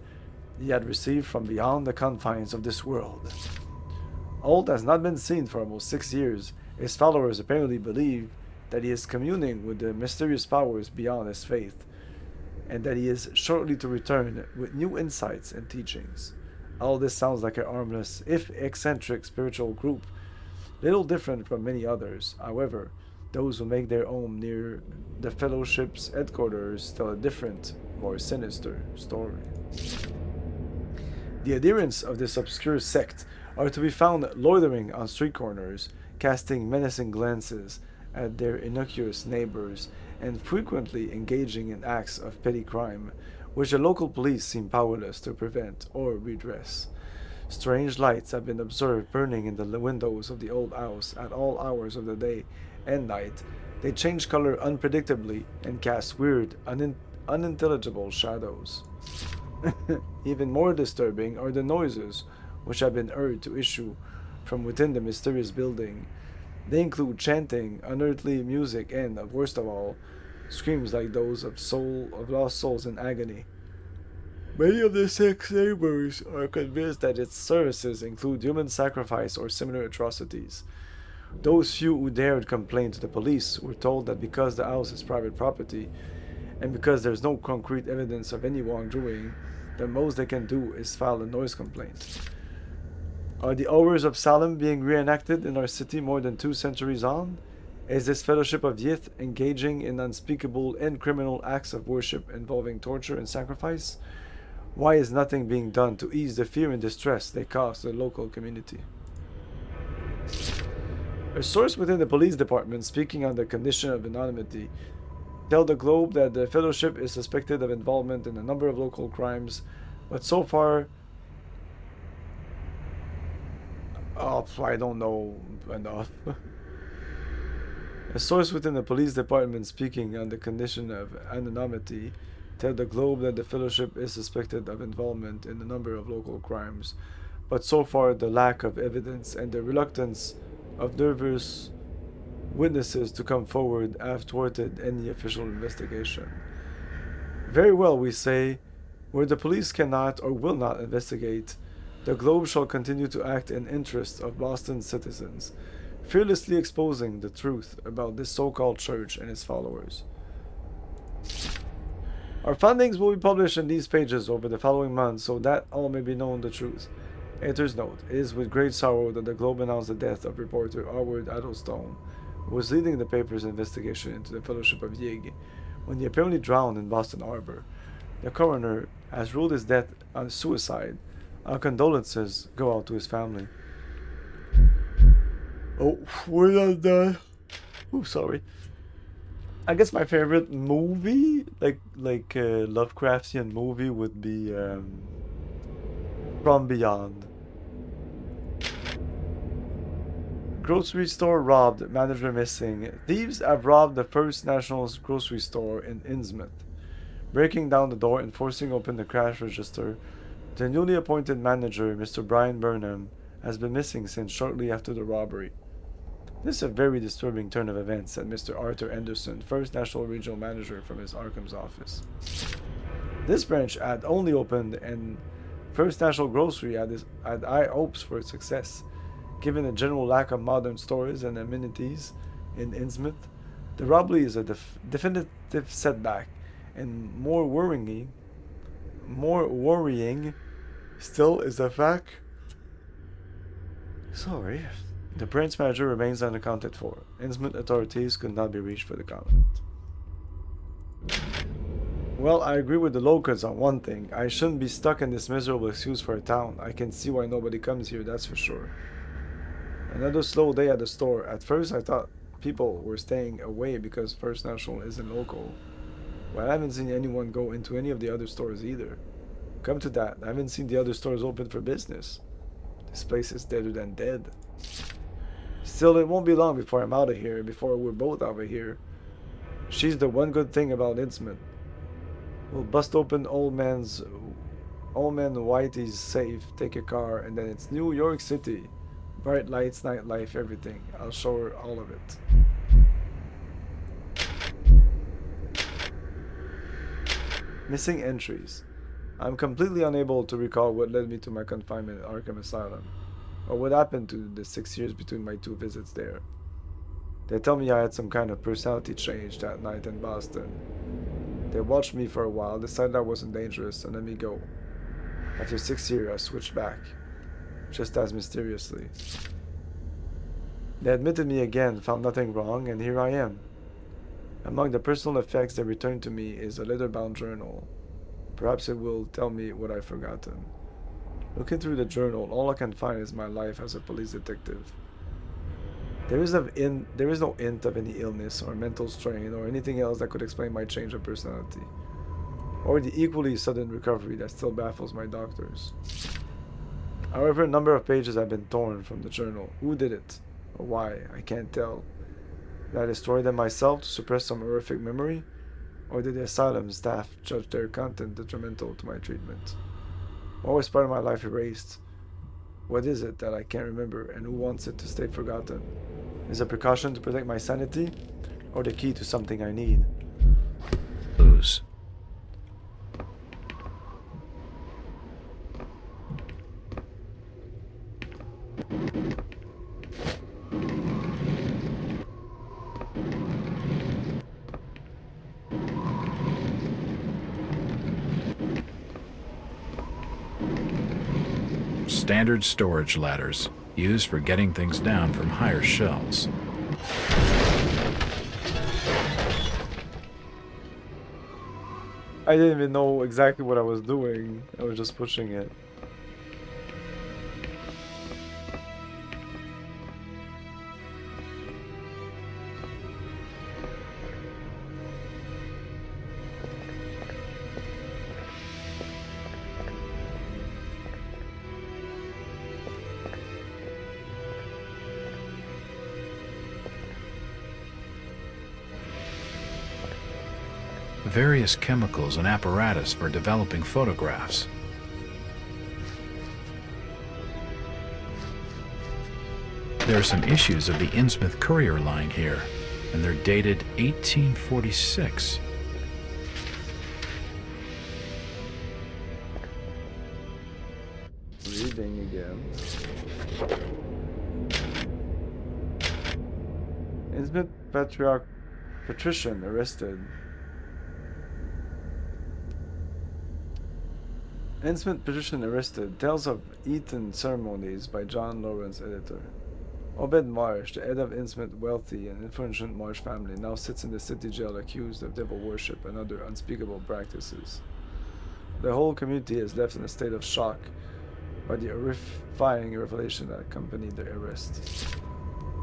he had received from beyond the confines of this world. Holt has not been seen for almost 6 years. His followers apparently believe that he is communing with the mysterious powers beyond his faith, and that he is shortly to return with new insights and teachings. All this sounds like a harmless, if eccentric, spiritual group, little different from many others. However, those who make their home near the Fellowship's headquarters tell a different, more sinister story. The adherents of this obscure sect are to be found loitering on street corners, casting menacing glances at their innocuous neighbors, and frequently engaging in acts of petty crime, which the local police seem powerless to prevent or redress. Strange lights have been observed burning in the windows of the old house at all hours of the day and night. They change color unpredictably and cast weird, unintelligible shadows. Even more disturbing are the noises which have been heard to issue from within the mysterious building. They include chanting, unearthly music, and, worst of all, screams like those of lost souls in agony. Many of the six neighbors are convinced that its services include human sacrifice or similar atrocities. Those few who dared complain to the police were told that because the house is private property, and because there's no concrete evidence of any wrongdoing, the most they can do is file a noise complaint. Are the horrors of Salem being reenacted in our city more than 2 centuries on? Is this Fellowship of Yith engaging in unspeakable and criminal acts of worship involving torture and sacrifice? Why is nothing being done to ease the fear and distress they cause to the local community? A source within the police department, speaking on the condition of anonymity, tell the Globe that the Fellowship is suspected of involvement in a number of local crimes, but so far... Oh, I don't know enough. A source within the police department, speaking on the condition of anonymity, tell the Globe that the Fellowship is suspected of involvement in a number of local crimes, but so far the lack of evidence and the reluctance of diverse witnesses to come forward have thwarted any official investigation. Very well, we say, where the police cannot or will not investigate, the Globe shall continue to act in interest of Boston's citizens, fearlessly exposing the truth about this so-called church and its followers. Our findings will be published in these pages over the following months so that all may be known the truth. Editor's note: it is with great sorrow that the Globe announced the death of reporter Howard Addlestone, who was leading the paper's investigation into the Fellowship of Yig, when he apparently drowned in Boston Harbor. The coroner has ruled his death a suicide. Our condolences go out to his family. Oh, we're not done. Oh, sorry. I guess my favorite movie, like Lovecraftian movie, would be From Beyond. Grocery store robbed, manager missing. Thieves have robbed the First National's grocery store in Innsmouth, breaking down the door and forcing open the cash register. The newly appointed manager, Mr. Brian Burnham, has been missing since shortly after the robbery. This is a very disturbing turn of events, said Mr. Arthur Anderson, First National Regional Manager from his Arkham's office. This branch had only opened, and First National Grocery had high hopes for its success. Given the general lack of modern stores and amenities in Innsmouth, the robbery is a definitive setback, and more worrying still is the fact. Sorry. The branch manager remains unaccounted for. Innsmouth authorities could not be reached for the comment. Well, I agree with the locals on one thing. I shouldn't be stuck in this miserable excuse for a town. I can see why nobody comes here, that's for sure. Another slow day at the store. At first I thought people were staying away because First National isn't local. Well, I haven't seen anyone go into any of the other stores either. Come to that, I haven't seen the other stores open for business. This place is deader than dead. Still, it won't be long before I'm out of here, before we're both out of here. She's the one good thing about Innsmouth. We'll bust open old man Whitey's safe, take a car, and then it's New York City. Bright lights, nightlife, everything. I'll show her all of it. Missing entries. I'm completely unable to recall what led me to my confinement at Arkham Asylum, or what happened to the 6 years between my 2 visits there. They tell me I had some kind of personality change that night in Boston. They watched me for a while, decided I wasn't dangerous, and let me go. After 6 years, I switched back, just as mysteriously. They admitted me again, found nothing wrong, and here I am. Among the personal effects that returned to me is a leather-bound journal. Perhaps it will tell me what I've forgotten. Looking through the journal, all I can find is my life as a police detective. There is no hint of any illness or mental strain or anything else that could explain my change of personality, or the equally sudden recovery that still baffles my doctors. However, a number of pages have been torn from the journal. Who did it? Or why? I can't tell. Did I destroy them myself to suppress some horrific memory? Or did the asylum staff judge their content detrimental to my treatment? What was part of my life erased? What is it that I can't remember, and who wants it to stay forgotten? Is it a precaution to protect my sanity, or the key to something I need? Lose. standard storage ladders used for getting things down from higher shelves. I didn't even know exactly what I was doing. I was just pushing it. Various chemicals and apparatus for developing photographs. There are some issues of the Innsmouth Courier line here, and they're dated 1846. Reading again. Innsmouth patrician arrested. Innsmouth patrician arrested. Tales of Eton ceremonies by John Lawrence, editor. Obed Marsh, the head of Innsmouth wealthy and influential Marsh family, now sits in the city jail accused of devil worship and other unspeakable practices. The whole community is left in a state of shock by the horrifying revelation that accompanied the arrest.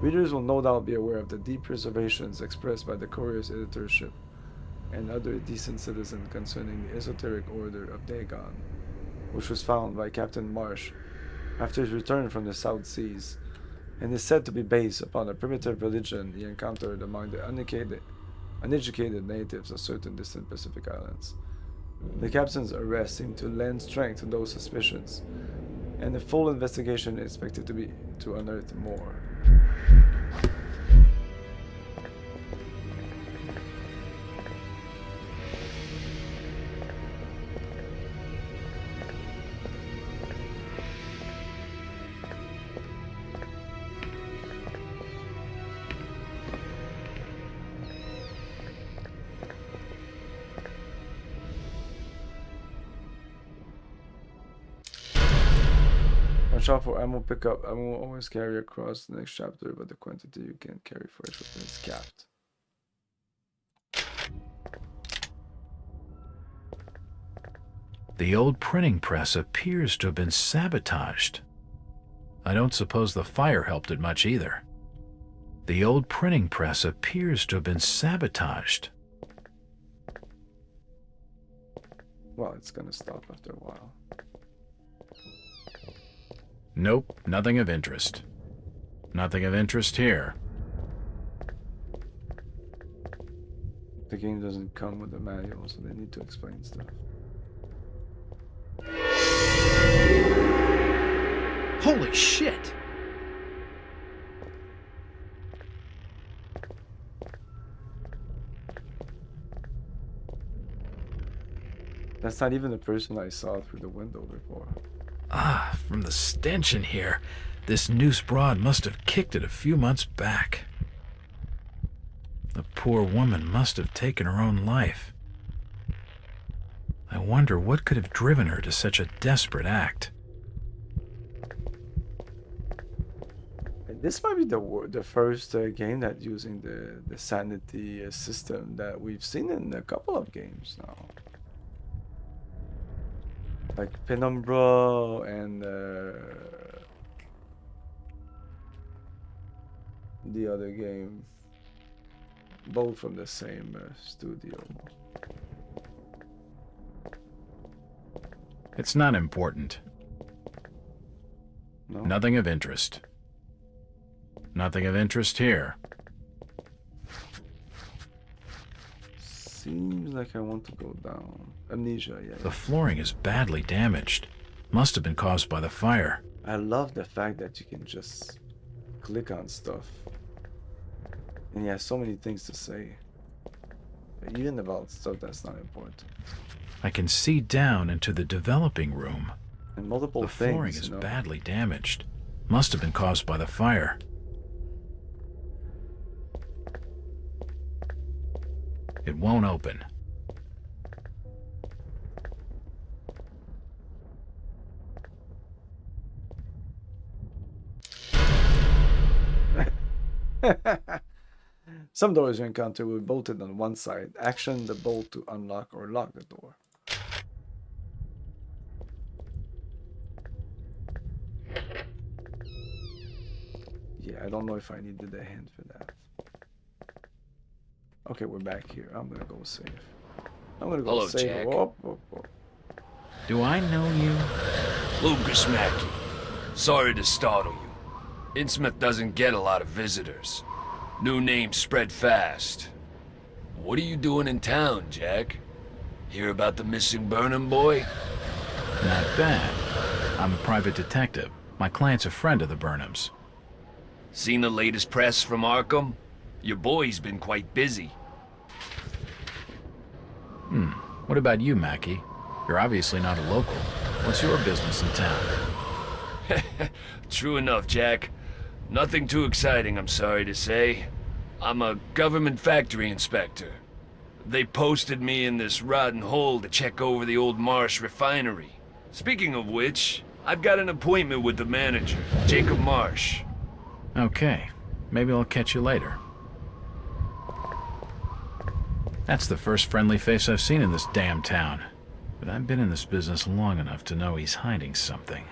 Readers will no doubt be aware of the deep reservations expressed by the Courier's editorship and other decent citizens concerning the esoteric order of Dagon, which was found by Captain Marsh after his return from the South Seas, and is said to be based upon a primitive religion he encountered among the uneducated natives of certain distant Pacific islands. The captain's arrest seemed to lend strength to those suspicions, and a full investigation is expected to unearth more. Watch out for ammo pickup. Ammo will always carry across the next chapter, but the quantity you can carry for each weapon is capped. The old printing press appears to have been sabotaged. I don't suppose the fire helped it much either. The old printing press appears to have been sabotaged. Well, it's gonna stop after a while. Nope, nothing of interest. Nothing of interest here. The game doesn't come with a manual, so they need to explain stuff. Holy shit! That's not even the person I saw through the window before. Ah, from the stench in here, this noose broad must have kicked it a few months back. The poor woman must have taken her own life. I wonder what could have driven her to such a desperate act. This might be the first game that's using the sanity system that we've seen in a couple of games now. Like Penumbra and the other game, both from the same studio. It's not important. No? Nothing of interest. Nothing of interest here. Seems like I want to go down. Amnesia, yeah. The flooring is badly damaged. Must have been caused by the fire. I love the fact that you can just click on stuff. And he has so many things to say. Even about stuff that's not important. I can see down into the developing room. And multiple the things, flooring is badly damaged. Must have been caused by the fire. It won't open. Some doors you encounter will be bolted on one side. Action the bolt to unlock or lock the door. Yeah, I don't know if I needed a hint for that. Okay, we're back here. I'm gonna go save. I'm gonna go Hello, save. Jack. Whoop, whoop, whoop. Do I know you? Lucas Mackey. Sorry to startle you. Innsmouth doesn't get a lot of visitors. New names spread fast. What are you doing in town, Jack? Hear about the missing Burnham boy? Not bad. I'm a private detective. My client's a friend of the Burnhams. Seen the latest press from Arkham? Your boy's been quite busy. What about you, Mackie? You're obviously not a local. What's your business in town? True enough, Jack. Nothing too exciting, I'm sorry to say. I'm a government factory inspector. They posted me in this rotten hole to check over the old Marsh refinery. Speaking of which, I've got an appointment with the manager, Jacob Marsh. Okay, maybe I'll catch you later. That's the first friendly face I've seen in this damn town. But I've been in this business long enough to know he's hiding something.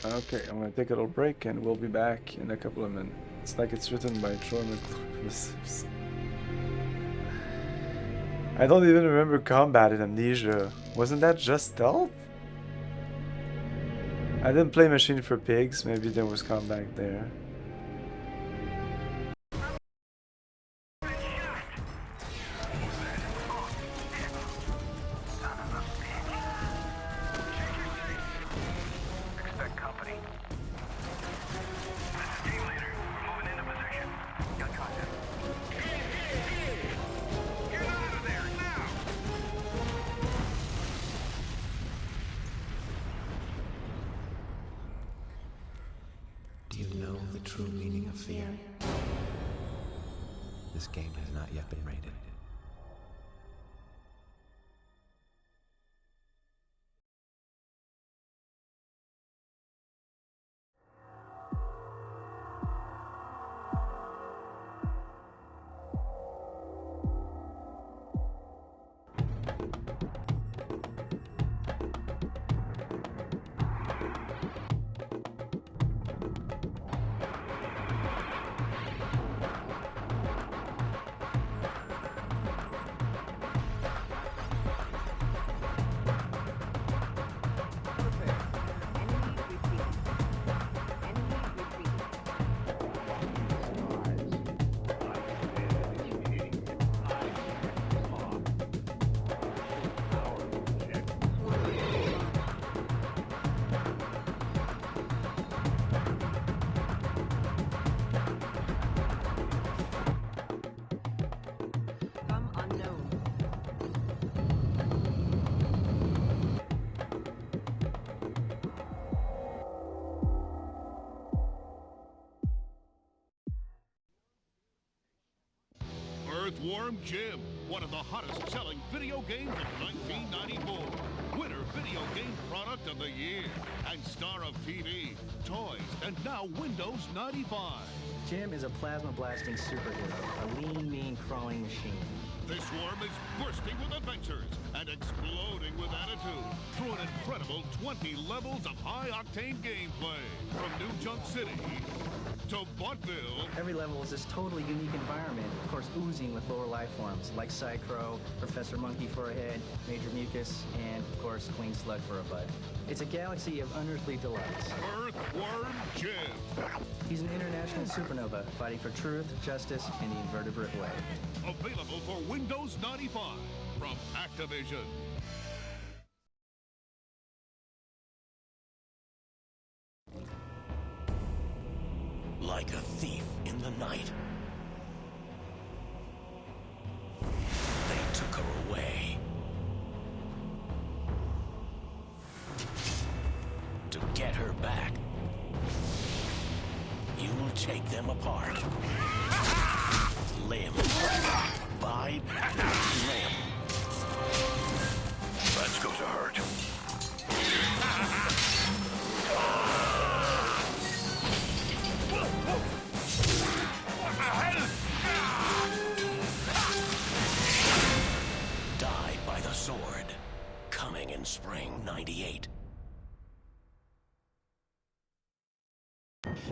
Okay, I'm gonna take a little break and we'll be back in a couple of minutes. It's like it's written by Troy McClure. I don't even remember combat in Amnesia. Wasn't that just stealth? I didn't play Machine for Pigs. Maybe there was combat there. Do you know the true meaning of fear? This game has not yet been rated. Earthworm Jim, one of the hottest selling video games of 1994. Winner Video Game Product of the Year. And star of TV, toys, and now Windows 95. Jim is a plasma-blasting superhero, a lean, mean, crawling machine. This worm is bursting with adventures and exploding with attitude through an incredible 20 levels of high-octane gameplay. From New Junk City to Buttville. Every level is this totally unique environment, of course oozing with lower life forms like Psychro, Professor Monkey for a head, Major Mucus, and of course Queen Slug for a butt. It's a galaxy of unearthly delights. Earthworm Jim. He's an international supernova fighting for truth, justice, and the invertebrate way. Available for Windows 95 from Activision. Like a thief in the night, they took her away. To get her back, you'll take them apart. Limb by side. Slam. That's going to hurt. Die by the sword. Coming in spring '98.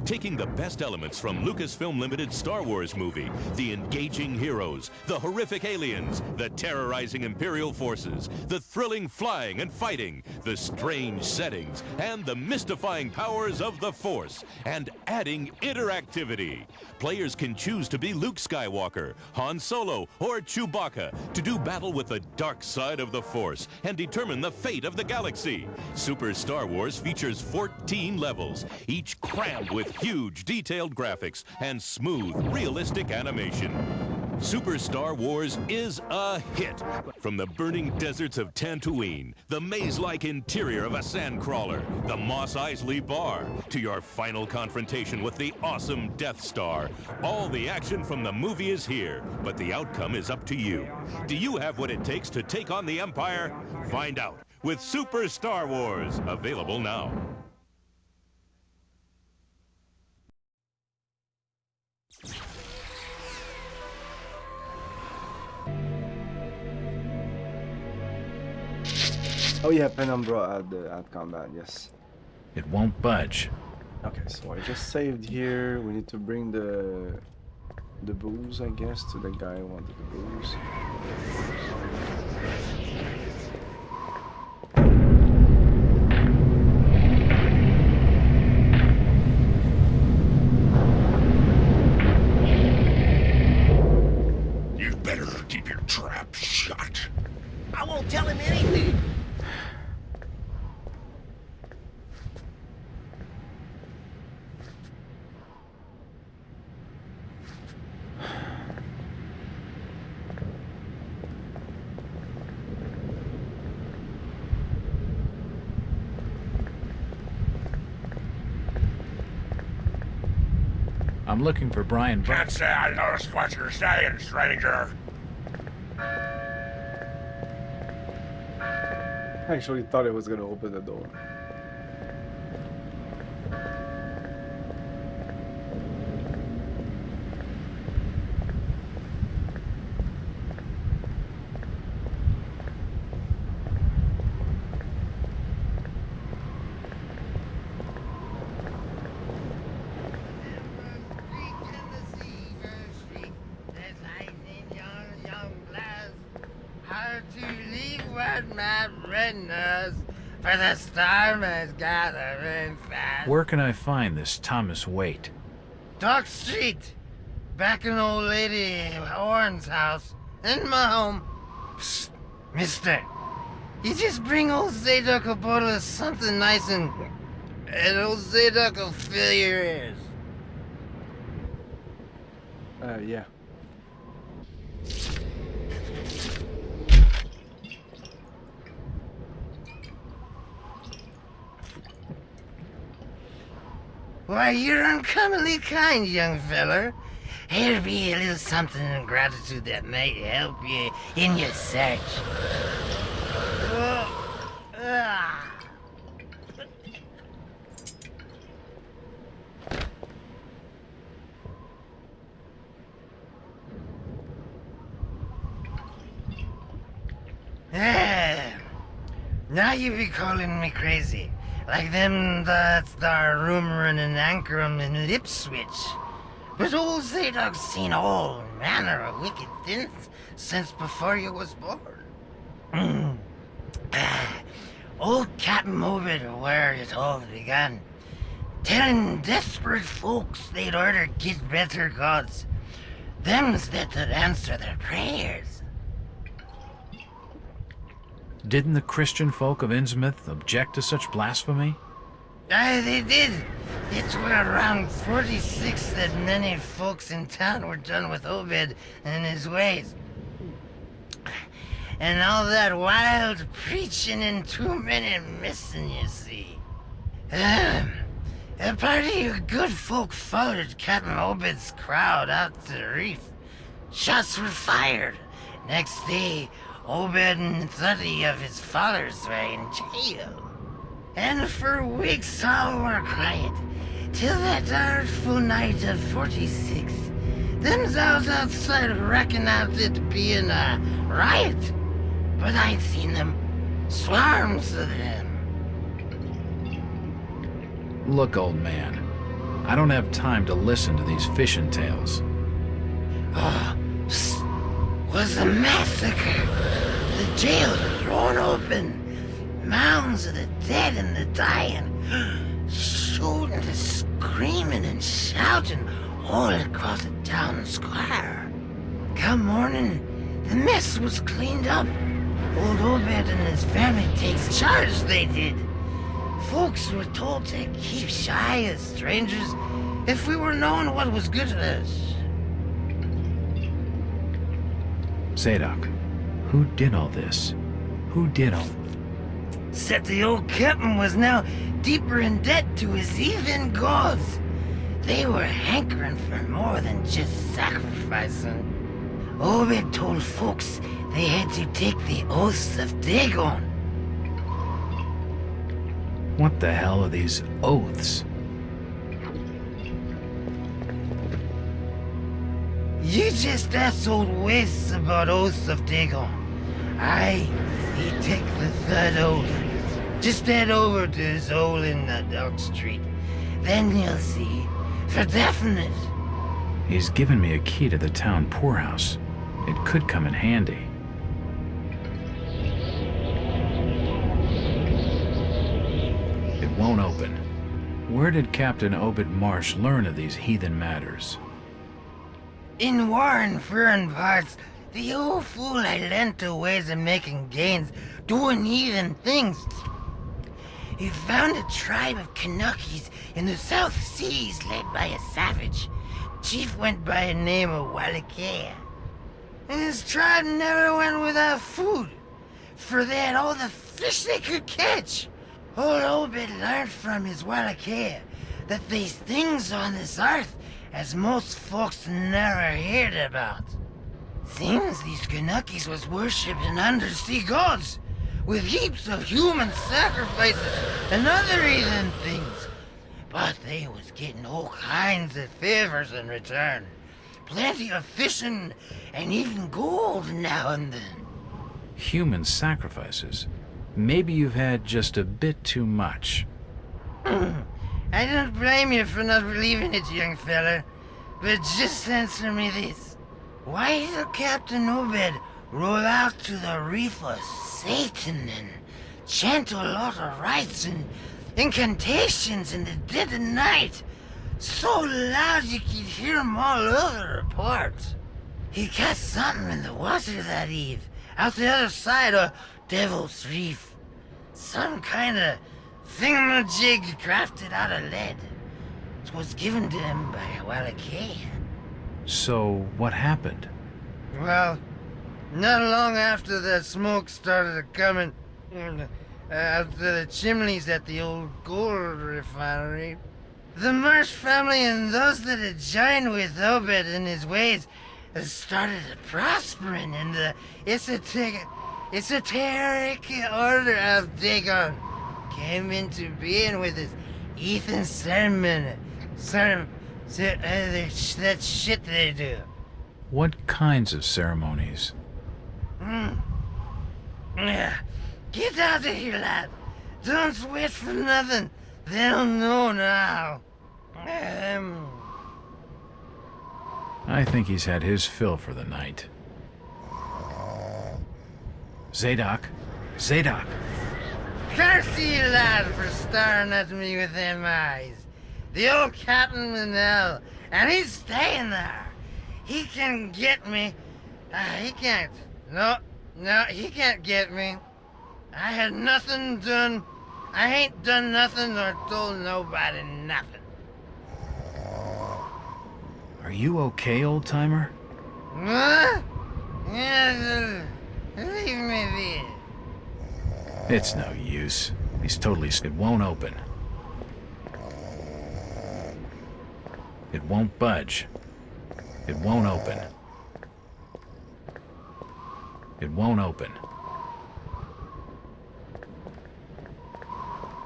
Taking the best elements from Lucasfilm Limited's Star Wars movie, the engaging heroes, the horrific aliens, the terrorizing Imperial forces, the thrilling flying and fighting, the strange settings, and the mystifying powers of the Force, and adding interactivity. Players can choose to be Luke Skywalker, Han Solo, or Chewbacca to do battle with the dark side of the Force and determine the fate of the galaxy. Super Star Wars features 14 levels, each crammed with huge, detailed graphics and smooth, realistic animation. Super Star Wars is a hit. From the burning deserts of Tatooine, the maze-like interior of a sandcrawler, the Mos Eisley Bar, to your final confrontation with the awesome Death Star. All the action from the movie is here, but the outcome is up to you. Do you have what it takes to take on the Empire? Find out with Super Star Wars, available now. Oh yeah, Penumbra at combat, yes. It won't budge. Okay, so I just saved here. We need to bring the booze, I guess, to the guy who wanted the booze. You better keep your trap shut. I won't tell him anything. I'm looking for Brian. Can't say I noticed what you're saying, stranger. I actually thought it was gonna open the door. For the storm is gathering fast. Where can I find this Thomas Waite? Dock Street. Back in old lady Orne's house. In my home. Psst, mister. You just bring old Zadok a bottle of something nice and old Zadok will fill your ears. Yeah. Why, you're uncommonly kind, young feller. Here be a little something in gratitude that might help you in your search. Now you be calling me crazy. Like them that's there rumoring in Ankrum and Ipswich. But old Zadok's seen all manner of wicked things since before you was born. Old Captain Mobid, where it all began, telling desperate folks they'd order get better gods, them's that would answer their prayers. Didn't the Christian folk of Innsmouth object to such blasphemy? Aye, they did. It were around 46 that many folks in town were done with Obed and his ways. And all that wild preaching and too many missing, you see. A party of good folk followed Captain Obed's crowd out to the reef. Shots were fired, Next day, Obed and 30 of his followers were in jail. And for weeks all were quiet, till that artful night of 46. Them's out outside reckoned out it being a riot. But I'd seen them, swarms of them. Look, old man, I don't have time to listen to these fishing tales. Was a massacre. The jail thrown open. Mounds of the dead and the dying. Shooting and screaming and shouting all across the town square. Come morning, the mess was cleaned up. Old Obed and his family takes charge, they did. Folks were told to keep shy as strangers if we were knowing what was good for us. Zadok, who did all this? Who did all... Said the old captain was now deeper in debt to his heathen gods. They were hankering for more than just sacrificing. Obed told folks they had to take the oaths of Dagon. What the hell are these oaths? You just asked old Wes about oaths of Dagon. Aye, he take the third oath. Just head over to his hole in the Dark Street. Then you'll see, for definite. He's given me a key to the town poorhouse. It could come in handy. It won't open. Where did Captain Obed Marsh learn of these heathen matters? In warring foreign parts, the old fool had learned to ways of making gains, doing heathen things. He found a tribe of Kanakis in the South Seas led by a savage. Chief went by the name of Wallachia. And his tribe never went without food, for they had all the fish they could catch. Old Obed learned from his Wallachia that these things on this earth as most folks never heard about. Seems these Kanakis was worshipping undersea gods, with heaps of human sacrifices and other heathen things. But they was getting all kinds of favors in return. Plenty of fishing and even gold now and then. Human sacrifices? Maybe you've had just a bit too much. I don't blame you for not believing it, young fella. But just answer me this. Why did Captain Obed roll out to the reef of Satan and chant a lot of rites and incantations in the dead of night? So loud you could hear 'em all over the port. He cast something in the water that eve, out the other side of Devil's Reef. Some kind of thingamajig crafted out of lead. It was given to him by Wallachia. So, what happened? Well, not long after the smoke started coming out of the chimneys at the old gold refinery, the Marsh family and those that had joined with Obed in his ways started prospering in the esoteric order of Dagon. Came into being with his heathen sermon, that shit they do. What kinds of ceremonies? Yeah. Get out of here, lad. Don't wait for nothing. They'll know now. I think he's had his fill for the night. Zadok? Zadok! Curse you, lad, for staring at me with them eyes. The old captain in hell, and he's staying there. He can get me. He can't. No, he can't get me. I had nothing done. I ain't done nothing or told nobody nothing. Are you okay, old-timer? What? Yeah, leave me be. It's no use. He's totally... It won't open. It won't budge. It won't open. It won't open.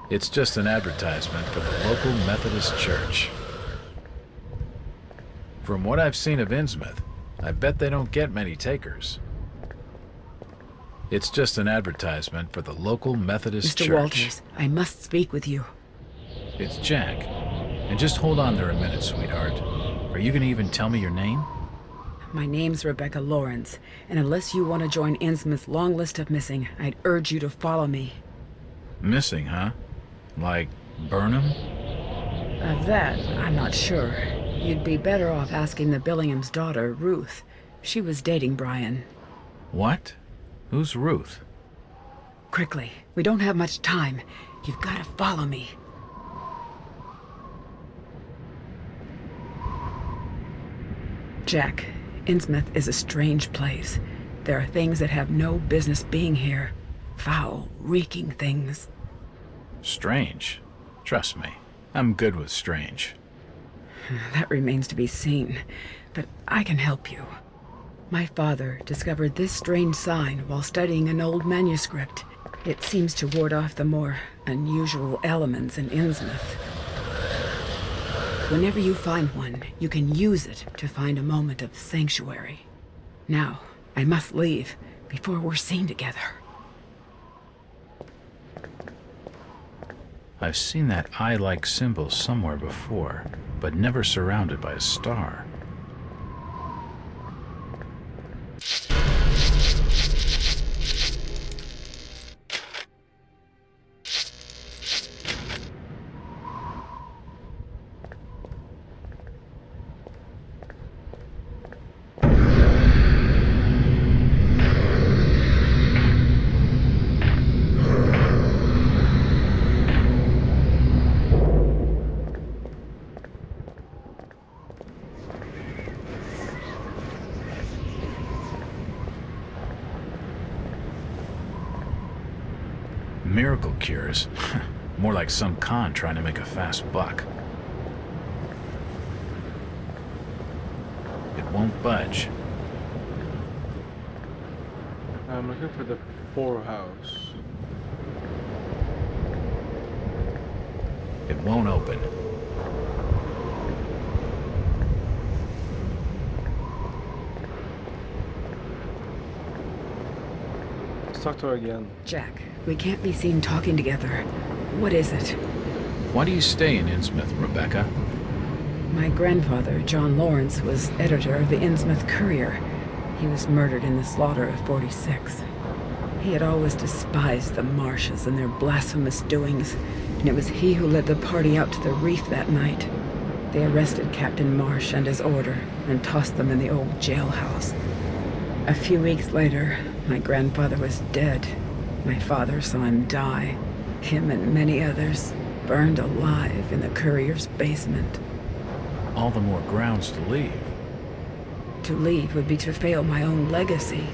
It's just an advertisement for the local Methodist church. From what I've seen of Innsmouth, I bet they don't get many takers. It's just an advertisement for the local Methodist church. Mr. Walters, I must speak with you. It's Jack. And just hold on there a minute, sweetheart. Are you gonna even tell me your name? My name's Rebecca Lawrence, and unless you want to join Innsmouth's long list of missing, I'd urge you to follow me. Missing, huh? Like Burnham? Of that, I'm not sure. You'd be better off asking the Billingham's daughter, Ruth. She was dating Brian. What? Who's Ruth? Quickly, we don't have much time. You've got to follow me. Jack, Innsmouth is a strange place. There are things that have no business being here. Foul, reeking things. Strange. Trust me, I'm good with strange. That remains to be seen, but I can help you. My father discovered this strange sign while studying an old manuscript. It seems to ward off the more unusual elements in Innsmouth. Whenever you find one, you can use it to find a moment of sanctuary. Now, I must leave before we're seen together. I've seen that eye-like symbol somewhere before, but never surrounded by a star. Miracle cures? More like some con trying to make a fast buck. It won't budge. I'm looking for the poorhouse. It won't open. Let's talk to her again. Jack, we can't be seen talking together. What is it? Why do you stay in Innsmouth, Rebecca? My grandfather, John Lawrence, was editor of the Innsmouth Courier. He was murdered in the slaughter of 46. He had always despised the Marshes and their blasphemous doings, and it was he who led the party out to the reef that night. They arrested Captain Marsh and his order and tossed them in the old jailhouse. A few weeks later, my grandfather was dead. My father saw him die. Him and many others, burned alive in the Courier's basement. All the more grounds to leave. To leave would be to fail my own legacy.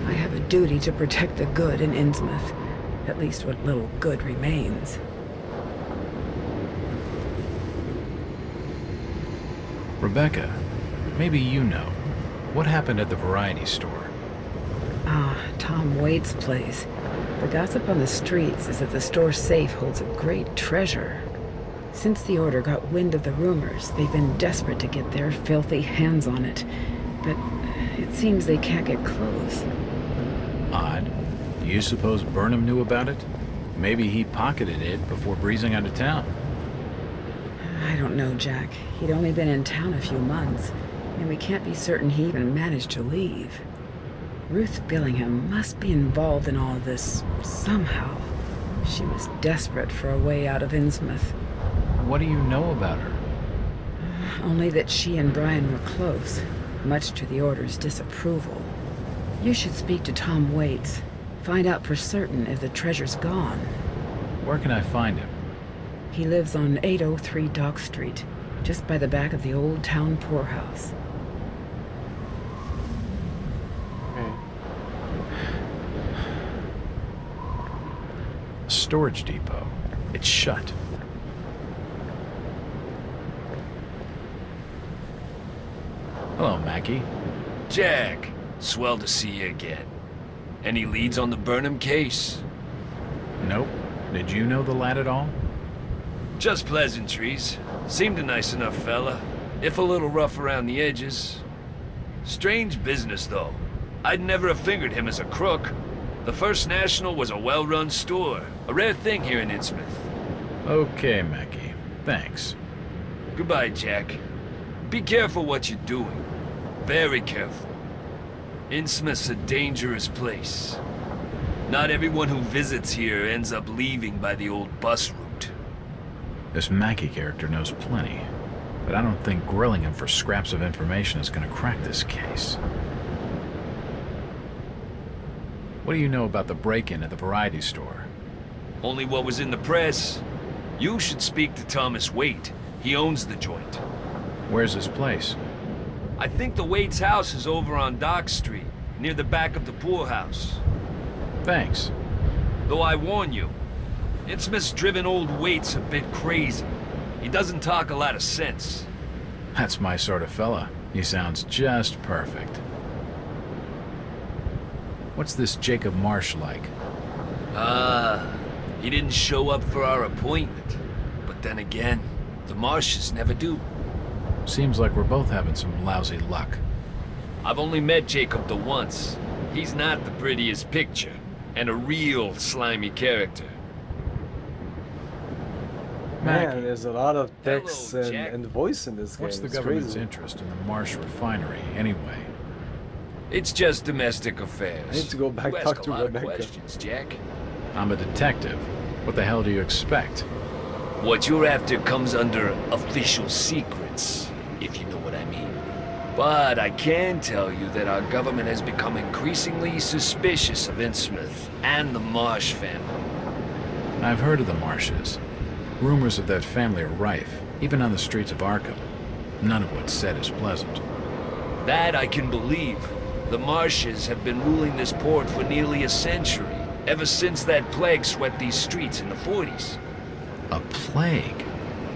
I have a duty to protect the good in Innsmouth, at least what little good remains. Rebecca, maybe you know. What happened at the variety store? Ah, Tom Waite's place. The gossip on the streets is that the store safe holds a great treasure. Since the Order got wind of the rumors, they've been desperate to get their filthy hands on it. But it seems they can't get close. Odd. Do you suppose Burnham knew about it? Maybe he pocketed it before breezing out of town. I don't know, Jack. He'd only been in town a few months, and we can't be certain he even managed to leave. Ruth Billingham must be involved in all this somehow. She was desperate for a way out of Innsmouth. What do you know about her? Only that she and Brian were close, much to the Order's disapproval. You should speak to Tom Waits. Find out for certain if the treasure's gone. Where can I find him? He lives on 803 Dock Street, just by the back of the old town poorhouse. A storage depot. It's shut. Hello, Mackie. Jack, swell to see you again. Any leads on the Burnham case? Nope. Did you know the lad at all? Just pleasantries. Seemed a nice enough fella, if a little rough around the edges. Strange business, though. I'd never have fingered him as a crook. The First National was a well-run store, a rare thing here in Innsmouth. Okay, Mackie. Thanks. Goodbye, Jack. Be careful what you're doing. Very careful. Innsmouth's a dangerous place. Not everyone who visits here ends up leaving by the old bus route. This Mackie character knows plenty, but I don't think grilling him for scraps of information is going to crack this case. What do you know about the break-in at the variety store? Only what was in the press. You should speak to Thomas Waite. He owns the joint. Where's his place? I think the Waite's house is over on Dock Street, near the back of the poorhouse. Thanks. Though I warn you, Innsmouth's driven old Waite's a bit crazy. He doesn't talk a lot of sense. That's my sort of fella. He sounds just perfect. What's this Jacob Marsh like? He didn't show up for our appointment. But then again, the Marshes never do. Seems like we're both having some lousy luck. I've only met Jacob the once. He's not the prettiest picture, and a real slimy character. Man, there's a lot of text Hello, and voice in this game. What's the It's government's crazy. interest in the Marsh refinery, anyway? It's just domestic affairs. I need to go back You talk ask to a lot of Rebecca. questions, Jack. I'm a detective. What the hell do you expect? What you're after comes under official secrets, if you know what I mean. But I can tell you that our government has become increasingly suspicious of Innsmouth and the Marsh family. I've heard of the Marshes. Rumors of that family are rife, even on the streets of Arkham. None of what's said is pleasant. That I can believe. The Marshes have been ruling this port for nearly a century, ever since that plague swept these streets in the 40s. A plague?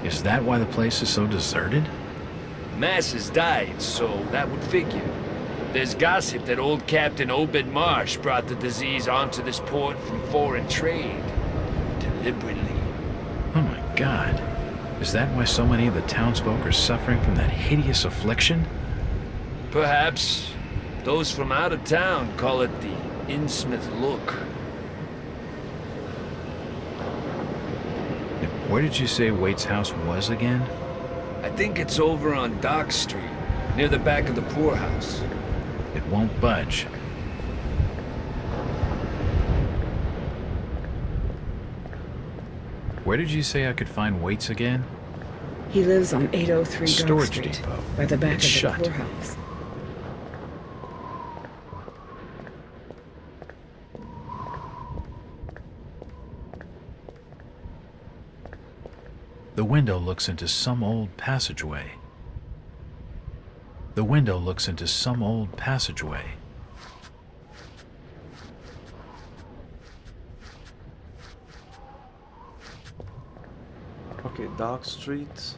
Is that why the place is so deserted? Masses died, so that would figure. There's gossip that old Captain Obed Marsh brought the disease onto this port from foreign trade. Deliberately. Oh my God. Is that why so many of the townsfolk are suffering from that hideous affliction? Perhaps. Those from out of town call it the Innsmouth look. Where did you say Waite's house was again? I think it's over on Dock Street, near the back of the poorhouse. It won't budge. Where did you say I could find Waite's again? He lives on 803 Dock Storage Street, depot. by the back It's of the shut. poorhouse. The window looks into some old passageway. The window looks into some old passageway. Okay, Dock Street.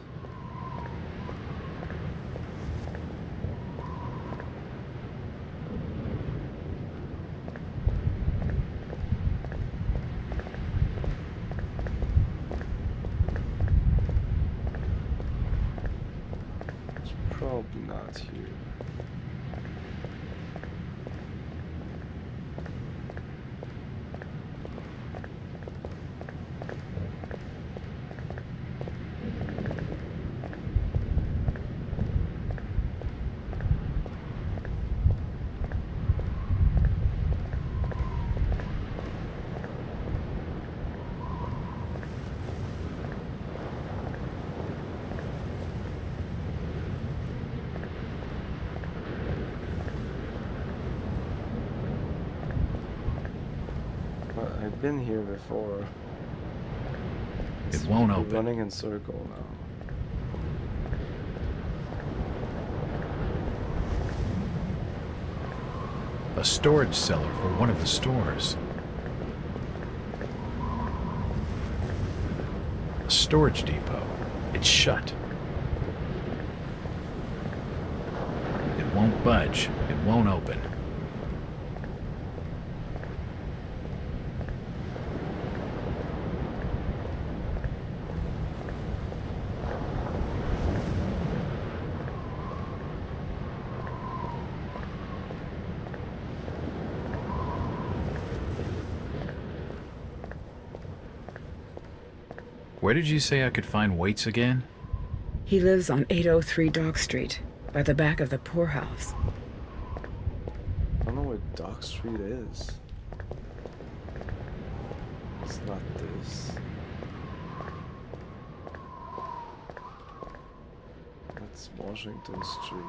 It's probably not here. I've been here before. It won't We're open. running in circle now. A storage cellar for one of the stores. A storage depot. It's shut. It won't budge. It won't open. Where did you say I could find Waits again? He lives on 803 Dock Street, by the back of the poorhouse. I don't know where Dock Street is. It's not this. That's Washington Street.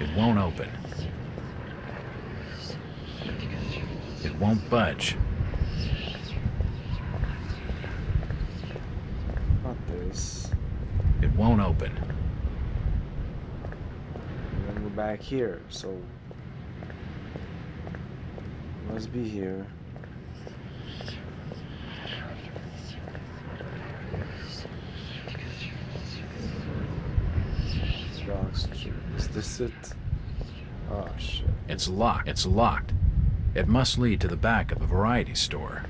It won't open. It won't budge. Not this. It won't open. And then we're back here, so it must be here. Dock Street. Is this it? Oh shit. It's locked. It's locked. It must lead to the back of a variety store.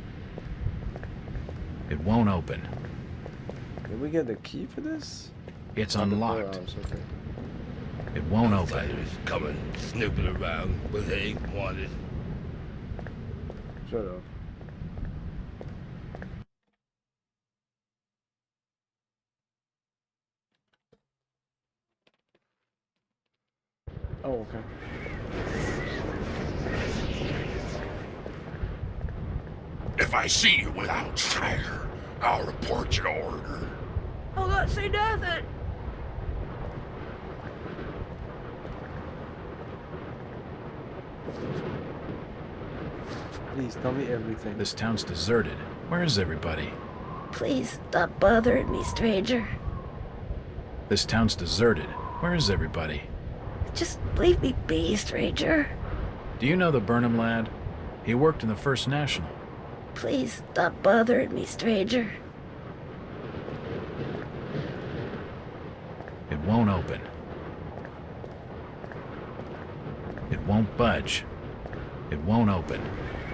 It won't open. Did we get the key for this? It's On the unlocked. poorhouse, okay. It won't open. Outsiders coming, snooping around, but they ain't wanted. Shut up. Oh, okay. If I see you with outsider, I'll report you to order. I'll not say nothing. Please tell me everything. This town's deserted. Where is everybody? Please stop bothering me, stranger. This town's deserted. Where is everybody? Just leave me be, stranger. Do you know the Burnham lad? He worked in the First National. Please stop bothering me, stranger. It won't open. It won't budge. It won't open.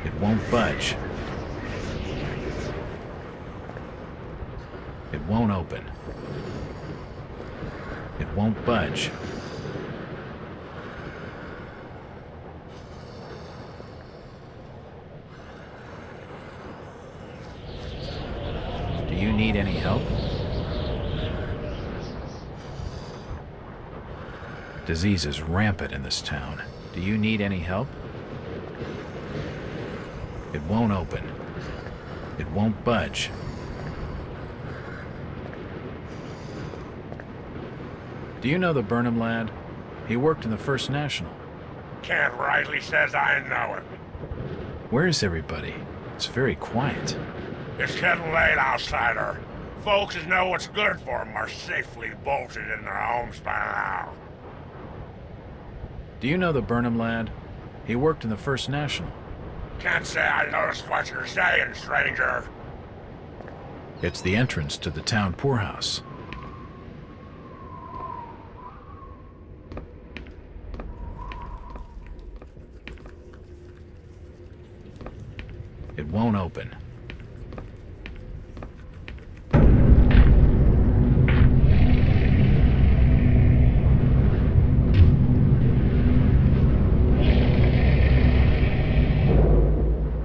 It won't budge. It won't open. It won't budge. Do you need any help? Disease is rampant in this town. Do you need any help? It won't open. It won't budge. Do you know the Burnham lad? He worked in the First National. Kent Riley says I know him. Where is everybody? It's very quiet. It's getting late, outsider. Folks that know what's good for them are safely bolted in their homes by now. Do you know the Burnham lad? He worked in the First National. Can't say I noticed what you're saying, stranger. It's the entrance to the town poorhouse. It won't open.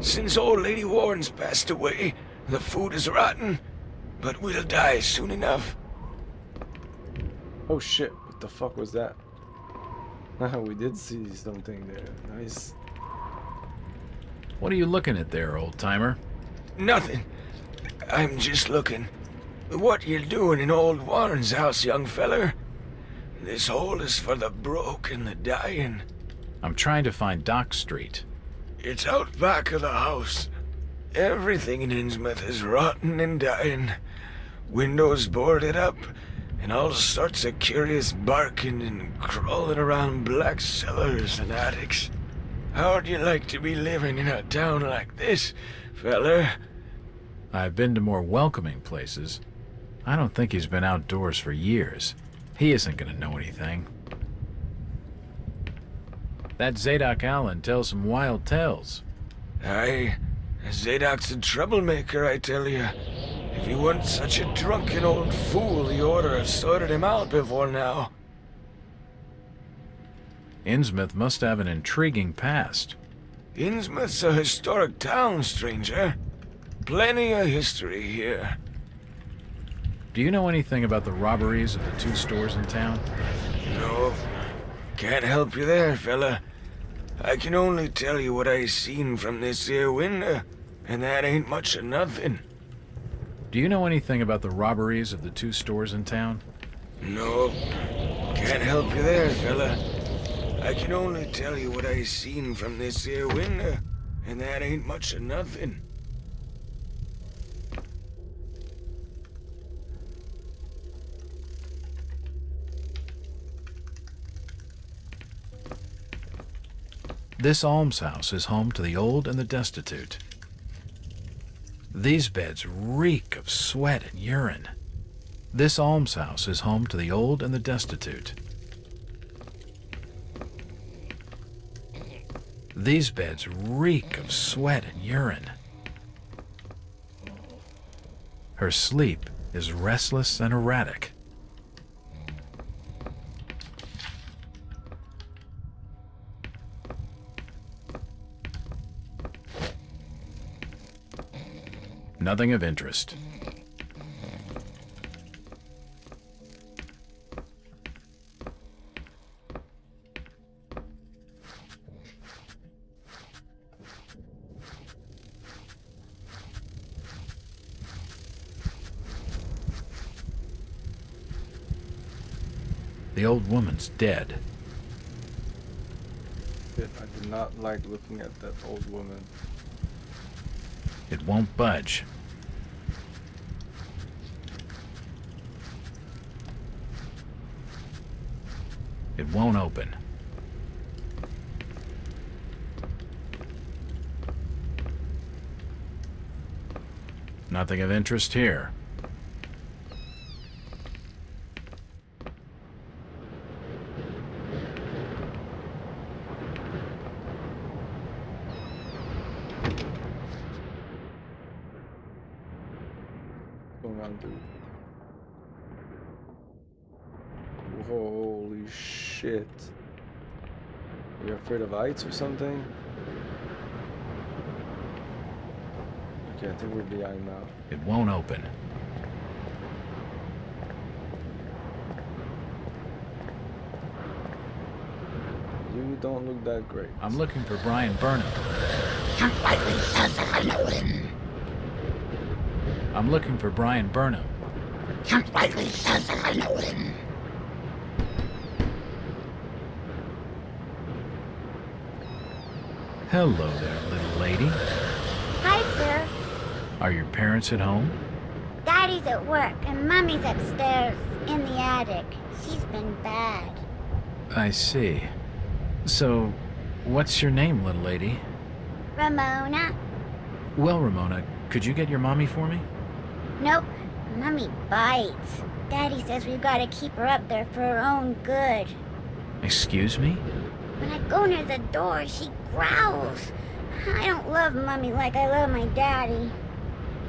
Since old Lady Warren's passed away, the food is rotten, but we'll die soon enough. Oh shit, what the fuck was that? We did see something there. Nice. What are you looking at there, old-timer? Nothing. I'm just looking. What you doing in old Warren's house, young feller? This hole is for the broke and the dying. I'm trying to find Dock Street. It's out back of the house. Everything in Innsmouth is rotten and dying. Windows boarded up, and all sorts of curious barking and crawling around black cellars and attics. How'd you like to be living in a town like this, feller? I've been to more welcoming places. I don't think he's been outdoors for years. He isn't gonna know anything. That Zadok Allen tells some wild tales. Aye, Zadok's a troublemaker, I tell you. If he weren't such a drunken old fool, he ought to have sorted him out before now. Innsmouth must have an intriguing past. Innsmouth's a historic town, stranger. Plenty of history here. Do you know anything about the robberies of the 2 stores in town? No, can't help you there, fella. I can only tell you what I seen from this here window, and that ain't much of nothing. Do you know anything about the robberies of the 2 stores in town? No, can't help you there, fella. I can only tell you what I seen from this here window, and that ain't much of nothing. This almshouse is home to the old and the destitute. These beds reek of sweat and urine. This almshouse is home to the old and the destitute. These beds reek of sweat and urine. Her sleep is restless and erratic. Nothing of interest. The old woman's dead. I do not like looking at that old woman. It won't budge. It won't open. Nothing of interest here. Holy shit. You're afraid of heights or something? Okay, I think we're behind now. It won't open. You don't look that great. I'm looking for Brian Burnham. I'm looking for Brian Burnham. Hello there, little lady. Hi, sir. Are your parents at home? Daddy's at work and Mummy's upstairs in the attic. She's been bad. I see. So, what's your name, little lady? Ramona? Well, Ramona, could you get your mommy for me? Nope. Mummy bites. Daddy says we've got to keep her up there for her own good. Excuse me? When I go near the door, she growls. I don't love Mummy like I love my daddy.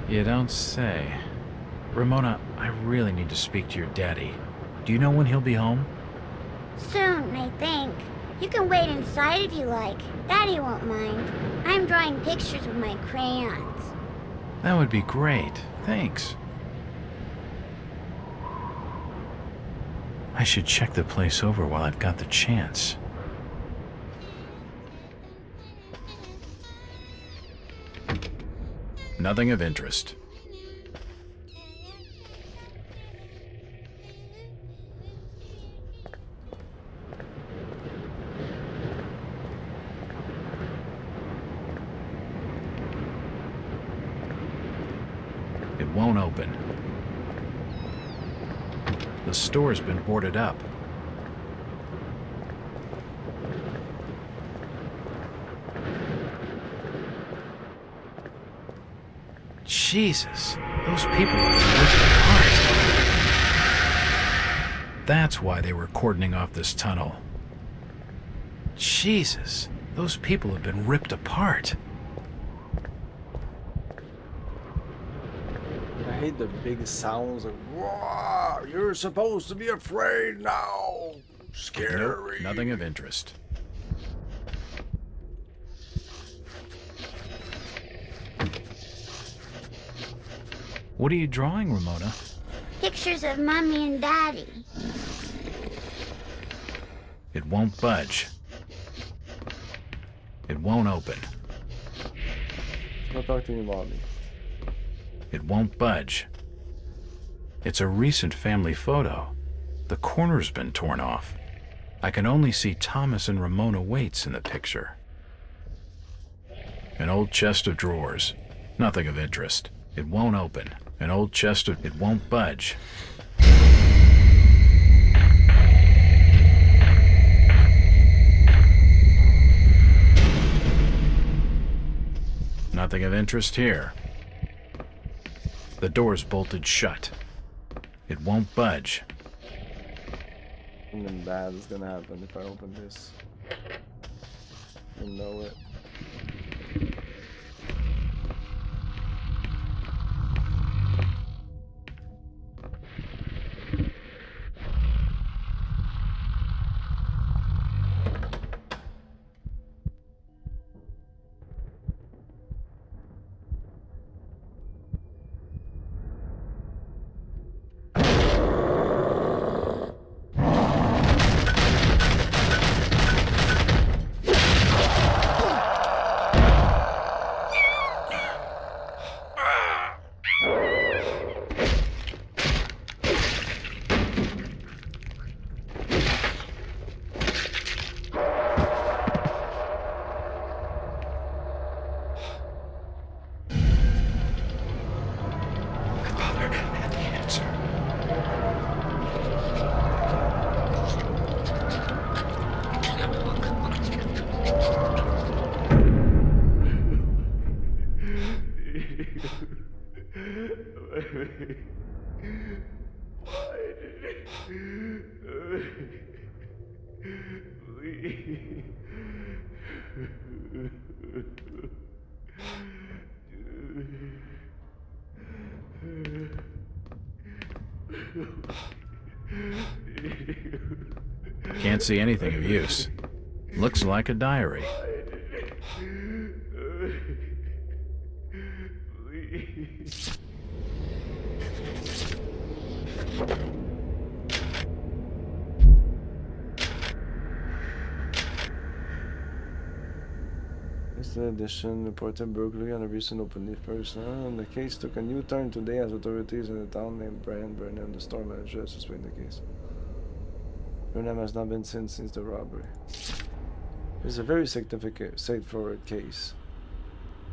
You don't say. Ramona, I really need to speak to your daddy. Do you know when he'll be home? Soon, I think. You can wait inside if you like. Daddy won't mind. I'm drawing pictures with my crayons. That would be great. Thanks. I should check the place over while I've got the chance. Nothing of interest. It won't open. The store's been boarded up. Jesus, those people are working hard. That's why they were cordoning off this tunnel. Jesus, those people have been ripped apart. I hate the big sounds like, "Whoa, you're supposed to be afraid now. Scary." Nope, nothing of interest. What are you drawing, Ramona? Pictures of Mommy and Daddy. It won't budge. It won't open. Don't talk to me, Mommy. It won't budge. It's a recent family photo. The corner's been torn off. I can only see Thomas and Ramona Waits in the picture. An old chest of drawers. Nothing of interest. It won't open. An old chest of... It won't budge. Nothing of interest here. The door's bolted shut. It won't budge. Something bad is gonna happen if I open this. You know it. Can't see anything of use. Looks like a diary. Recent edition reported burglary on a recent open person. The case took a new turn today as authorities in the town named Brian Burnham, the store manager, suspect the case. Burnham has not been seen since the robbery. It's a very significant, straightforward case.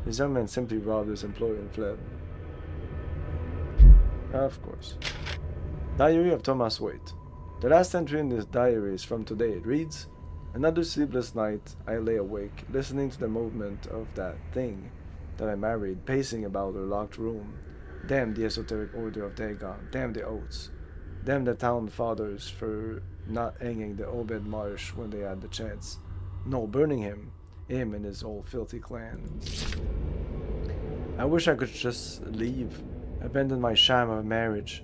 This young man simply robbed his employer and fled. Of course. Diary of Thomas Waite. The last entry in this diary is from today. It reads, "Another sleepless night, I lay awake, listening to the movement of that thing that I married, pacing about her locked room. Damn the esoteric order of Dagon. Damn the oaths. Damn the town fathers for not hanging the Obed Marsh when they had the chance. No, burning him and his whole filthy clan. I wish I could just leave, abandon my sham of marriage,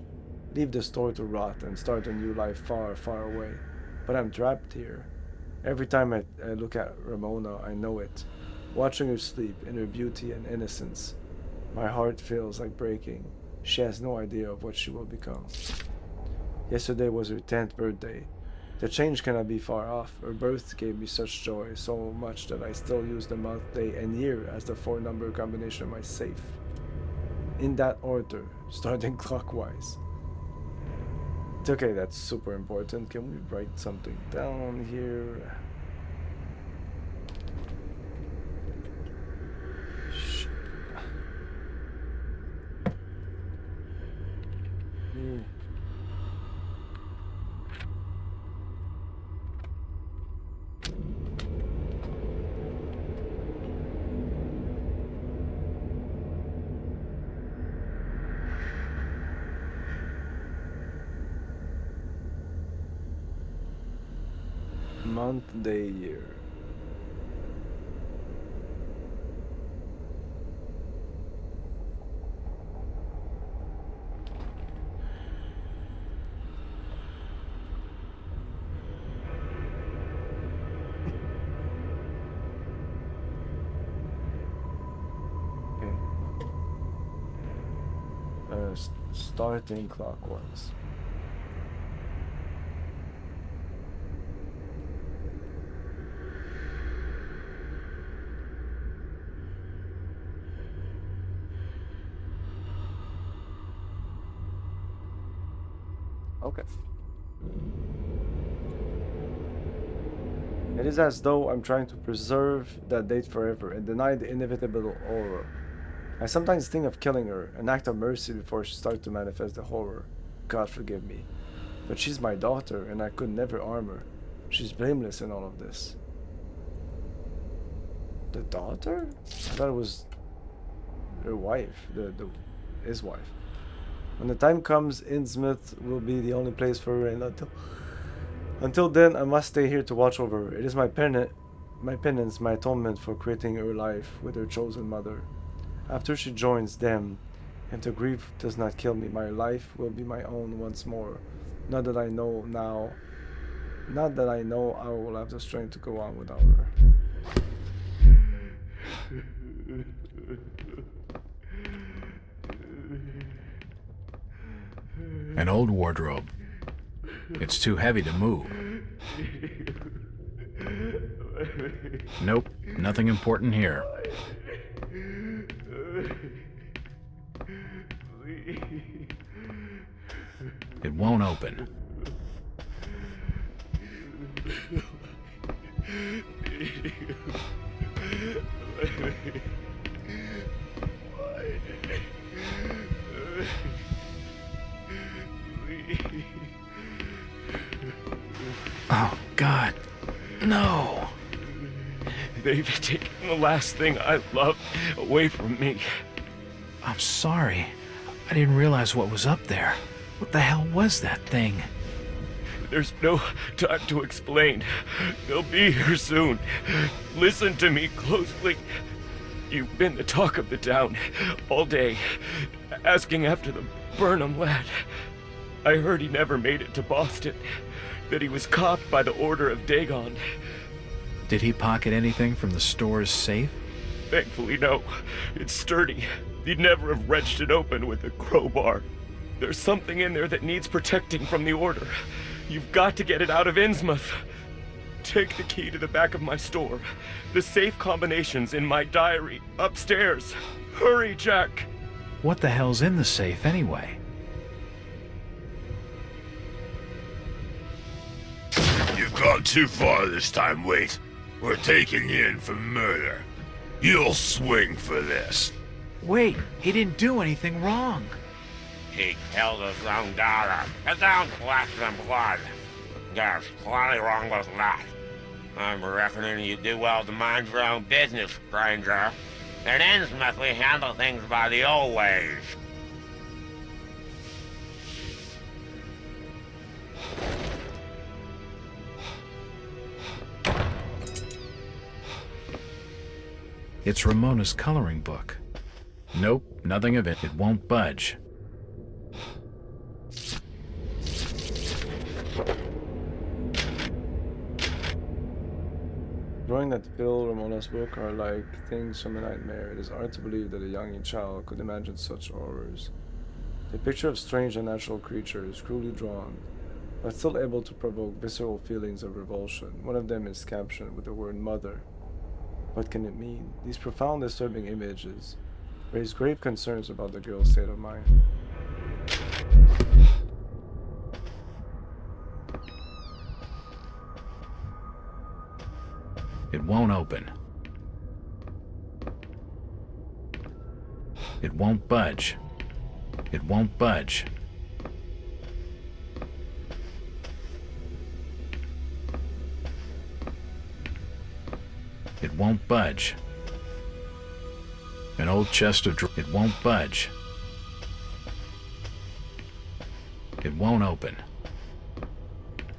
leave the store to rot and start a new life far, far away. But I'm trapped here. Every time I look at Ramona, I know it. Watching her sleep in her beauty and innocence, my heart feels like breaking. She has no idea of what she will become. Yesterday was her 10th birthday. The change cannot be far off. Her birth gave me such joy, so much that I still use the month, day, and year as the 4-number combination of my safe. In that order, starting clockwise. It's okay, that's super important. Can we write something down here? Shit. Month, day, year. Starting clockwise. Okay. It is as though I'm trying to preserve that date forever and deny the inevitable horror. I sometimes think of killing her, an act of mercy before she starts to manifest the horror. God forgive me. But she's my daughter, and I could never harm her. She's blameless in all of this. The daughter? I thought it was her wife, his wife. When the time comes, Innsmouth will be the only place for her, and until then, I must stay here to watch over her. It is my penance, my atonement for creating her life with her chosen mother. After she joins them, if the grief does not kill me, my life will be my own once more. Not that I know I will have the strength to go on without her. An old wardrobe. It's too heavy to move. Nope, nothing important here. It won't open. Oh, God. No. They've taken the last thing I loved away from me. I'm sorry. I didn't realize what was up there. What the hell was that thing? There's no time to explain. They'll be here soon. Listen to me closely. You've been the talk of the town all day, asking after the Burnham lad. I heard he never made it to Boston, that he was caught by the order of Dagon. Did he pocket anything from the store's safe? Thankfully, no. It's sturdy. He'd never have wrenched it open with a crowbar. There's something in there that needs protecting from the order. You've got to get it out of Innsmouth. Take the key to the back of my store. The safe combination's in my diary, upstairs. Hurry, Jack! What the hell's in the safe anyway? You've gone too far this time, Wait. We're taking you in for murder. You'll swing for this. Wait, he didn't do anything wrong. He killed his own daughter. It don't collect some blood. There's plenty wrong with that. I'm reckoning you do well to mind your own business, stranger. In Innsmouth, we handle things by the old ways. It's Ramona's coloring book. Nope, nothing of it. It won't budge. Drawing that fill Ramona's book are like things from a nightmare. It is hard to believe that a young child could imagine such horrors. The picture of strange unnatural creatures, cruelly drawn, but still able to provoke visceral feelings of revulsion. One of them is captioned with the word mother. What can it mean? These profound, disturbing images raise grave concerns about the girl's state of mind. It won't open. It won't budge. It won't budge. It won't budge. An old chest of drawers. It won't budge. It won't open.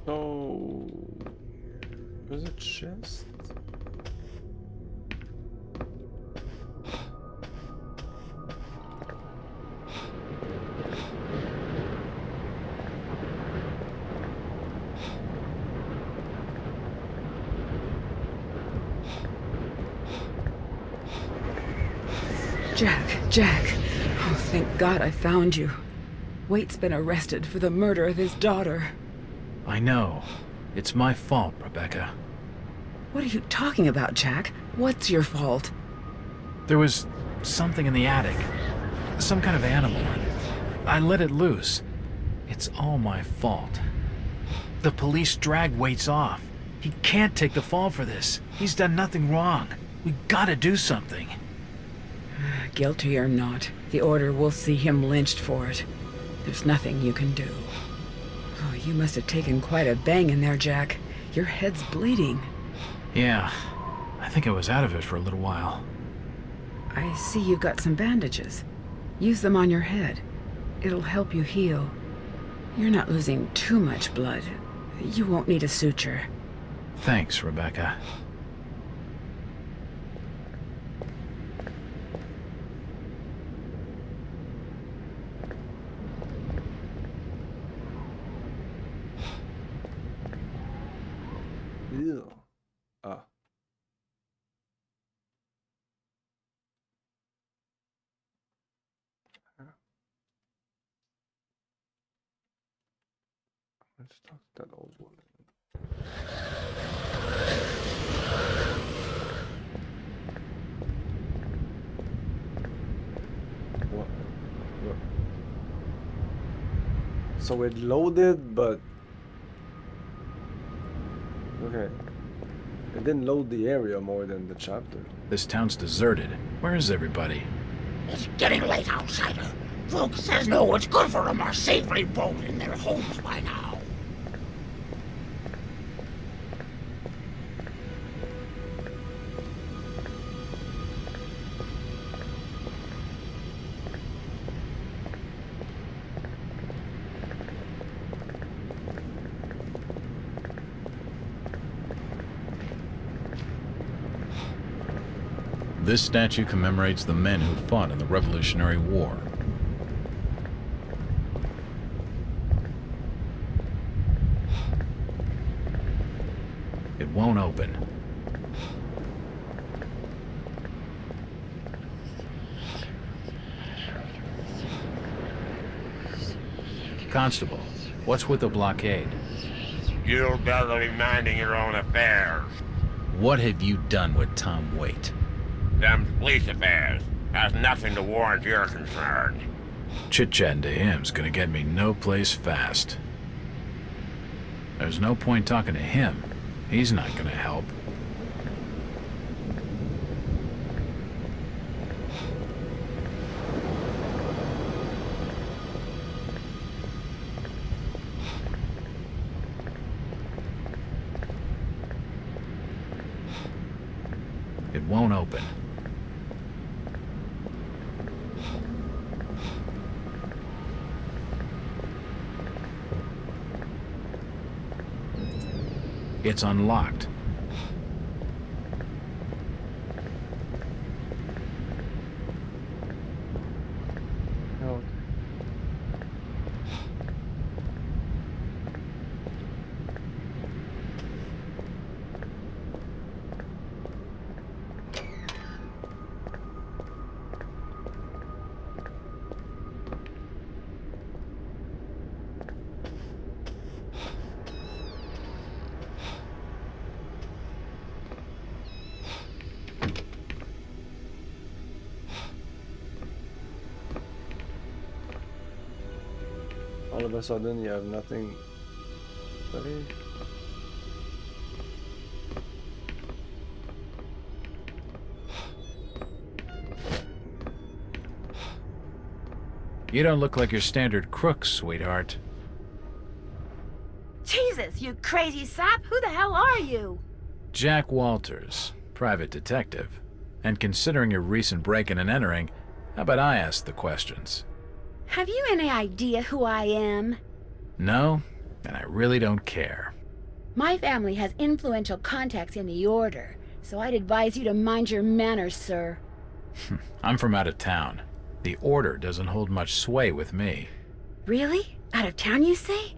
Oh, there's a chest. Jack, Oh, thank God I found you. Waite's been arrested for the murder of his daughter. I know. It's my fault, Rebecca. What are you talking about, Jack? What's your fault? There was something in the attic. Some kind of animal. I let it loose. It's all my fault. The police dragged Waits off. He can't take the fall for this. He's done nothing wrong. We gotta do something. Guilty or not, the Order will see him lynched for it. There's nothing you can do. Oh, you must have taken quite a bang in there, Jack. Your head's bleeding. Yeah, I think I was out of it for a little while. I see you've got some bandages. Use them on your head. It'll help you heal. You're not losing too much blood. You won't need a suture. Thanks, Rebecca. Ew. Ah. Let's talk to that old woman. What? So it loaded, but okay. It didn't load the area more than the chapter. This town's deserted. Where is everybody? It's getting late, outsider. Folks says no one's good for them are safely both in their homes by now. This statue commemorates the men who fought in the Revolutionary War. It won't open. Constable, what's with the blockade? You'd better be minding your own affairs. What have you done with Tom Waite? Them's police affairs. Has nothing to warrant your concern. Chit-chatting to him's gonna get me no place fast. There's no point talking to him. He's not gonna help. It won't open. It's unlocked. Okay. All of a sudden you have nothing. Buddy. You don't look like your standard crook, sweetheart. Jesus, you crazy sap! Who the hell are you? Jack Walters, private detective. And considering your recent break-in and entering, how about I ask the questions? Have you any idea who I am? No, and I really don't care. My family has influential contacts in the Order, so I'd advise you to mind your manners, sir. I'm from out of town. The Order doesn't hold much sway with me. Really? Out of town, you say?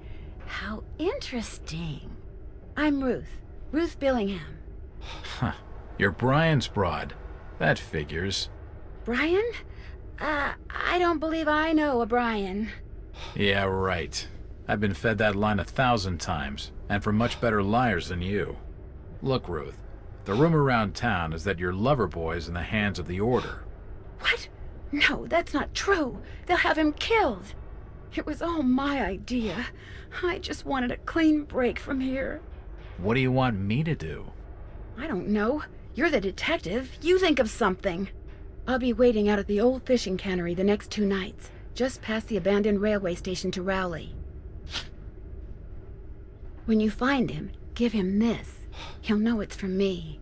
How interesting. I'm Ruth. Ruth Billingham. Huh. You're Brian's broad. That figures. Brian? I I don't believe I know O'Brien. Yeah, right. I've been fed that line 1,000 times, and from much better liars than you. Look, Ruth, the rumor around town is that your lover boy's in the hands of the Order. What? No, that's not true. They'll have him killed. It was all my idea. I just wanted a clean break from here. What do you want me to do? I don't know. You're the detective. You think of something. I'll be waiting out at the old fishing cannery the next 2 nights, just past the abandoned railway station to Rowley. When you find him, give him this. He'll know it's from me.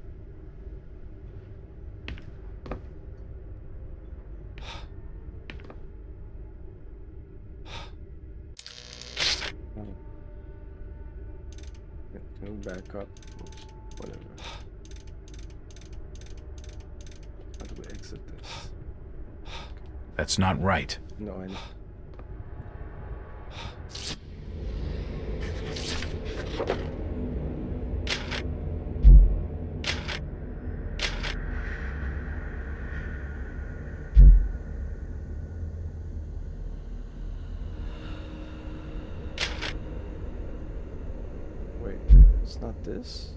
Can we back up? Oops, whatever. How do we exit this? That's not right. No, I know. Wait, it's not this?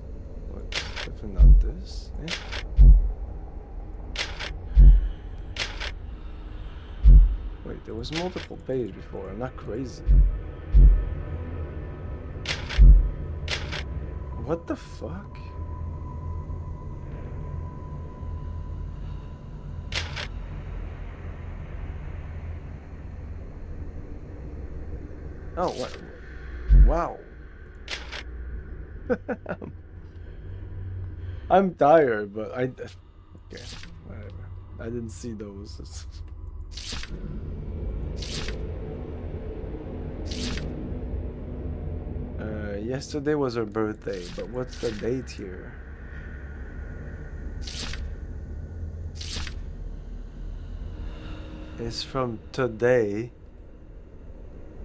What? It's definitely not this. Eh? Wait, there was multiple pages before. I'm not crazy. What the fuck? Oh, what? Wow. I'm tired, but okay, whatever. I didn't see those. Yesterday was her birthday, but what's the date here? It's from today.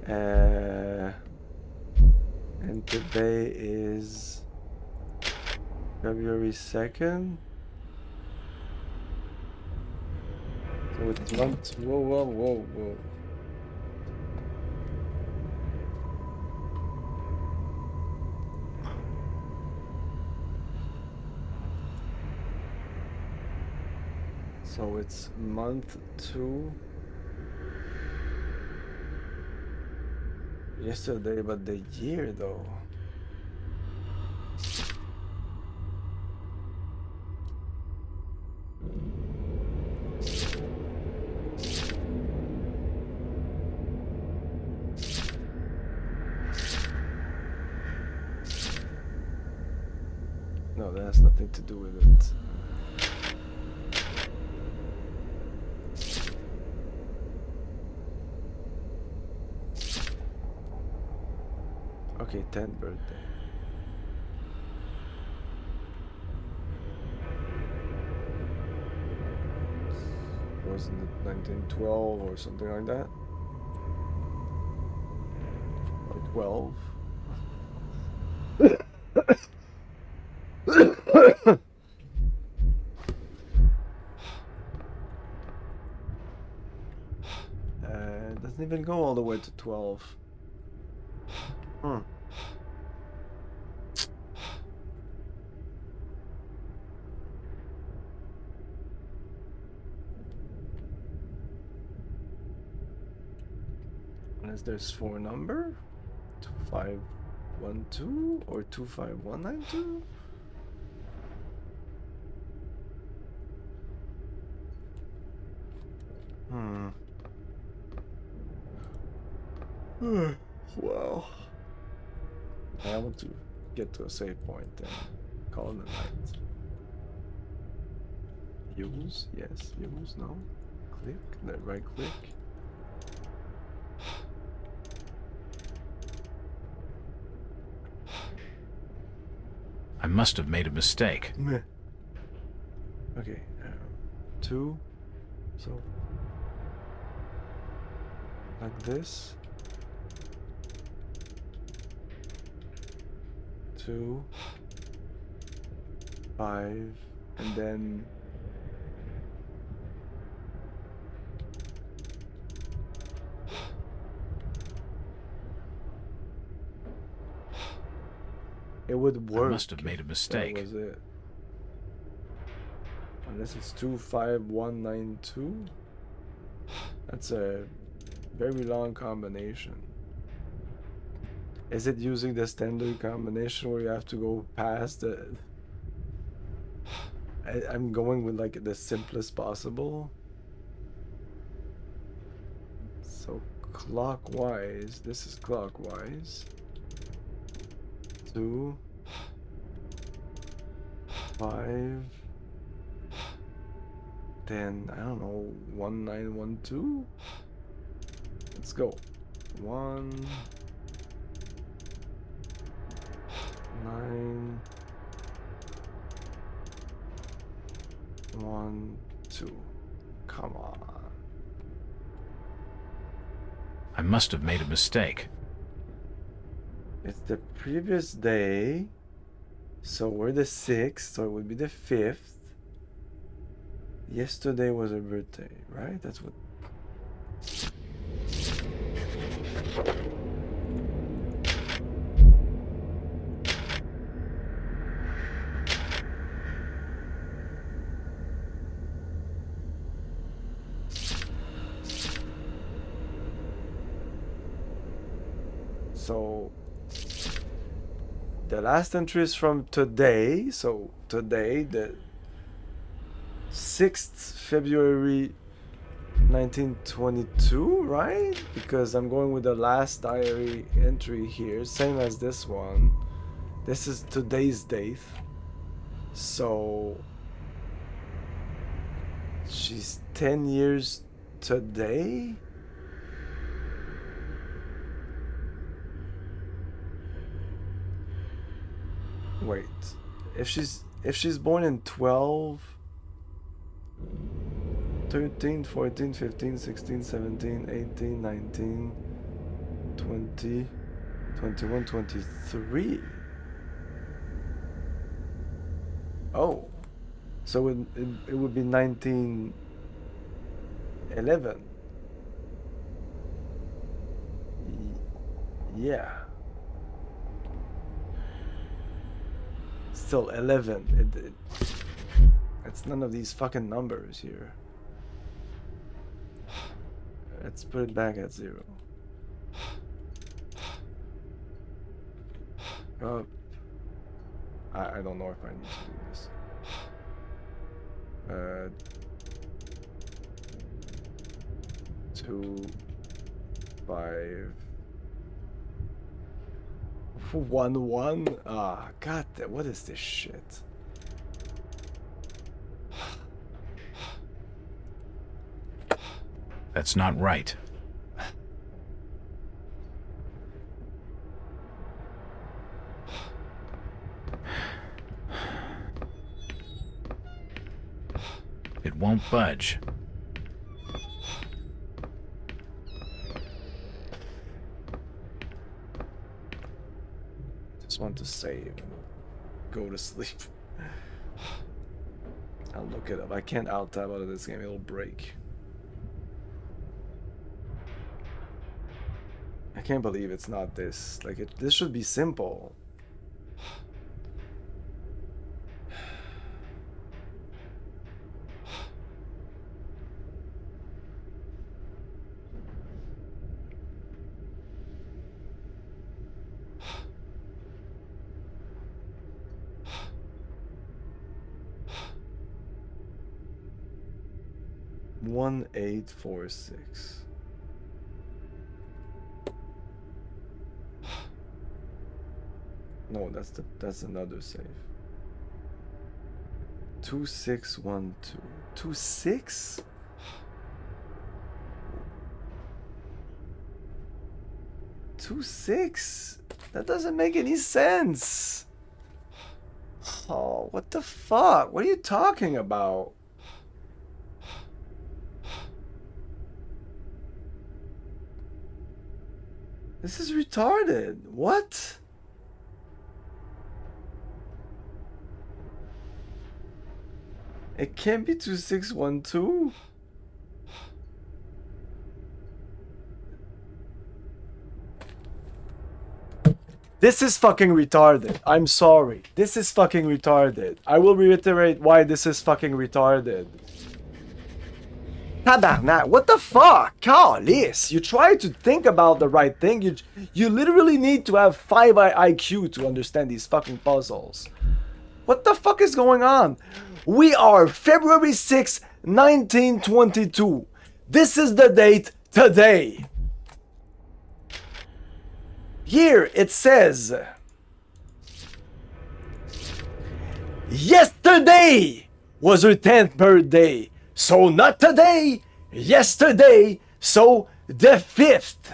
And today is February 2nd. So it's month. Whoa. So it's month 2. Yesterday, but the year though. No, that has nothing to do with it. Okay, 10th birthday. Wasn't it 1912 or something like that? Or 12? It doesn't even go all the way to 12. Unless there's 4 number? 2512 or 25192? Wow. I want to get to a save point and call it a night. Use? Yes. Use? No. Click. Right click. I must have made a mistake. Okay. 2. So. Like this. 2. 5. And then it would work. I must have made a mistake. That was it. Unless it's 25192. That's a very long combination. Is it using the standard combination where you have to go past the... I'm going with like the simplest possible. So clockwise, this is clockwise. 2, 5, 10, I don't know, 1912? Let's go. 1, 9, 1, 2. Come on. I must have made a mistake. It's the previous day. So we're the 6th, so it would be the 5th. Yesterday was a birthday, right? That's what... So the last entry is from today. So today, the 6th February 1922, right? Because I'm going with the last diary entry here, same as this one. This is today's date. So she's 10 years today. Wait, if she's born in 12, 13, 14, 15, 16, 17, 18, 19, 20, 21, 23. Oh, so it would be 1911. Yeah. Still 11. It's none of these fucking numbers here. Let's put it back at 0. Up. I don't know if I need to do this. 2, 5, 1, 1. Ah, god, what is this shit? That's not right. It won't budge. Just want to save and go to sleep. I'll look it up. I can't alt-tab out of this game, it'll break. I can't believe it's not this. Like, this should be simple. One, 8, 4, 6. No, that's another save. 2, 6, 1, 2. 2, 6? Two, 6? That doesn't make any sense. Oh, what the fuck? What are you talking about? This is retarded. What? It can't be 2612. This is fucking retarded. I'm sorry. This is fucking retarded. I will reiterate why this is fucking retarded. Tabarnak, what the fuck? Calice, you try to think about the right thing. You literally need to have 5 IQ to understand these fucking puzzles. What the fuck is going on? We are February 6, 1922. This is the date today. Here it says, yesterday was her 10th birthday. So not today, yesterday, so the 5th.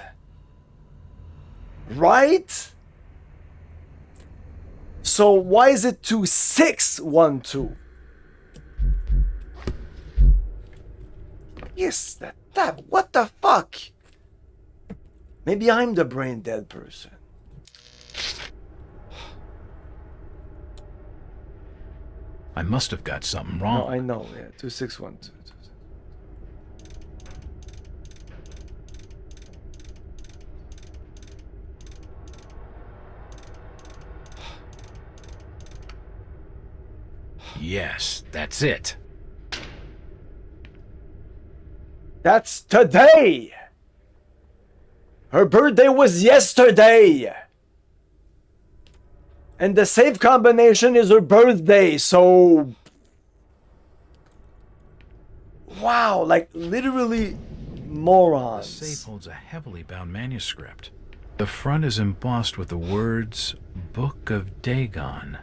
Right? So why is it 2612? Yes, that, what the fuck? Maybe I'm the brain dead person. I must have got something wrong. No, I know, yeah, 2612. Yes, that's it. That's today! Her birthday was yesterday! And the save combination is her birthday, so... Wow, like literally morons. The safe holds a heavily bound manuscript. The front is embossed with the words, Book of Dagon.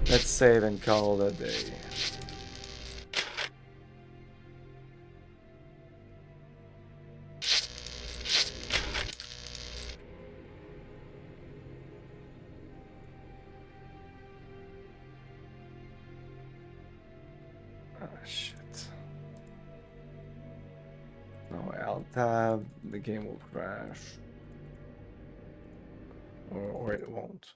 Let's save and call it a day. Oh shit. No, Alt tab, the game will crash. Or it won't.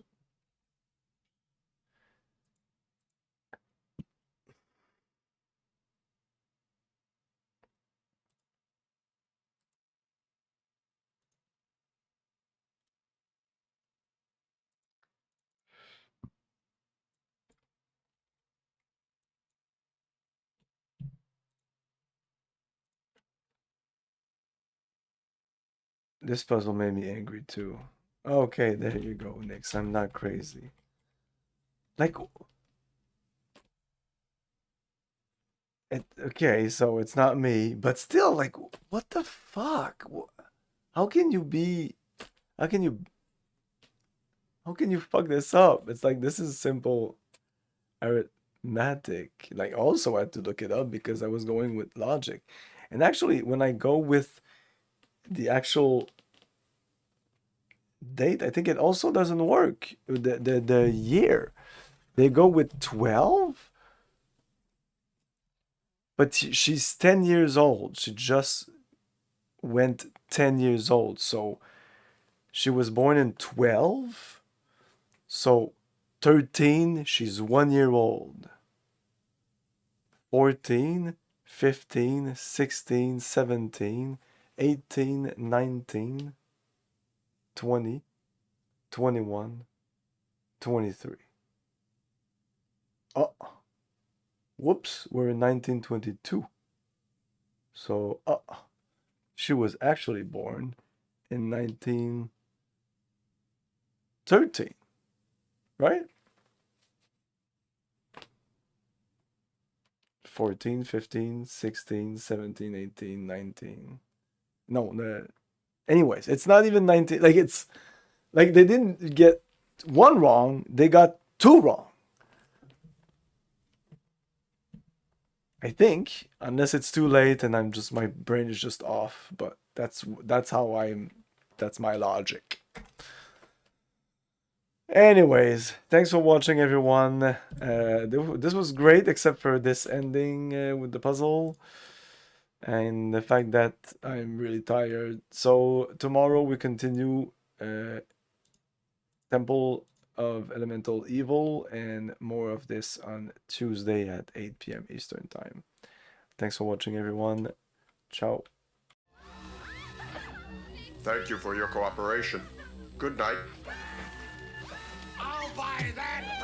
This puzzle made me angry too. Okay, there you go, Nix. I'm not crazy. Like, okay, so it's not me, but still, like, what the fuck? How can you be? How can you? How can you fuck this up? It's like this is simple arithmetic. Like, also I had to look it up because I was going with logic, and actually, when I go with the actual date, I think it also doesn't work. The year, they go with 12, but she's 10 years old. She just went 10 years old, so she was born in 12, so 13, she's 1 year old. 14, 15, 16, 17, 18, 19, 20, 21, 23. Oh, whoops, we're in 1922. So, she was actually born in 1913, right? 14, 15, 16, 17, 18, 19. No, anyways, it's not even 19. Like, it's like they didn't get one wrong, they got two wrong. I think, unless it's too late and I'm just, my brain is just off, but that's my logic. Anyways, thanks for watching, everyone. This was great, except for this ending with the puzzle and the fact that I'm really tired. So tomorrow we continue Temple of Elemental Evil, and more of this on Tuesday at 8 p.m. Eastern Time. Thanks for watching, everyone. Ciao. Thank you for your cooperation. Good night. I'll buy that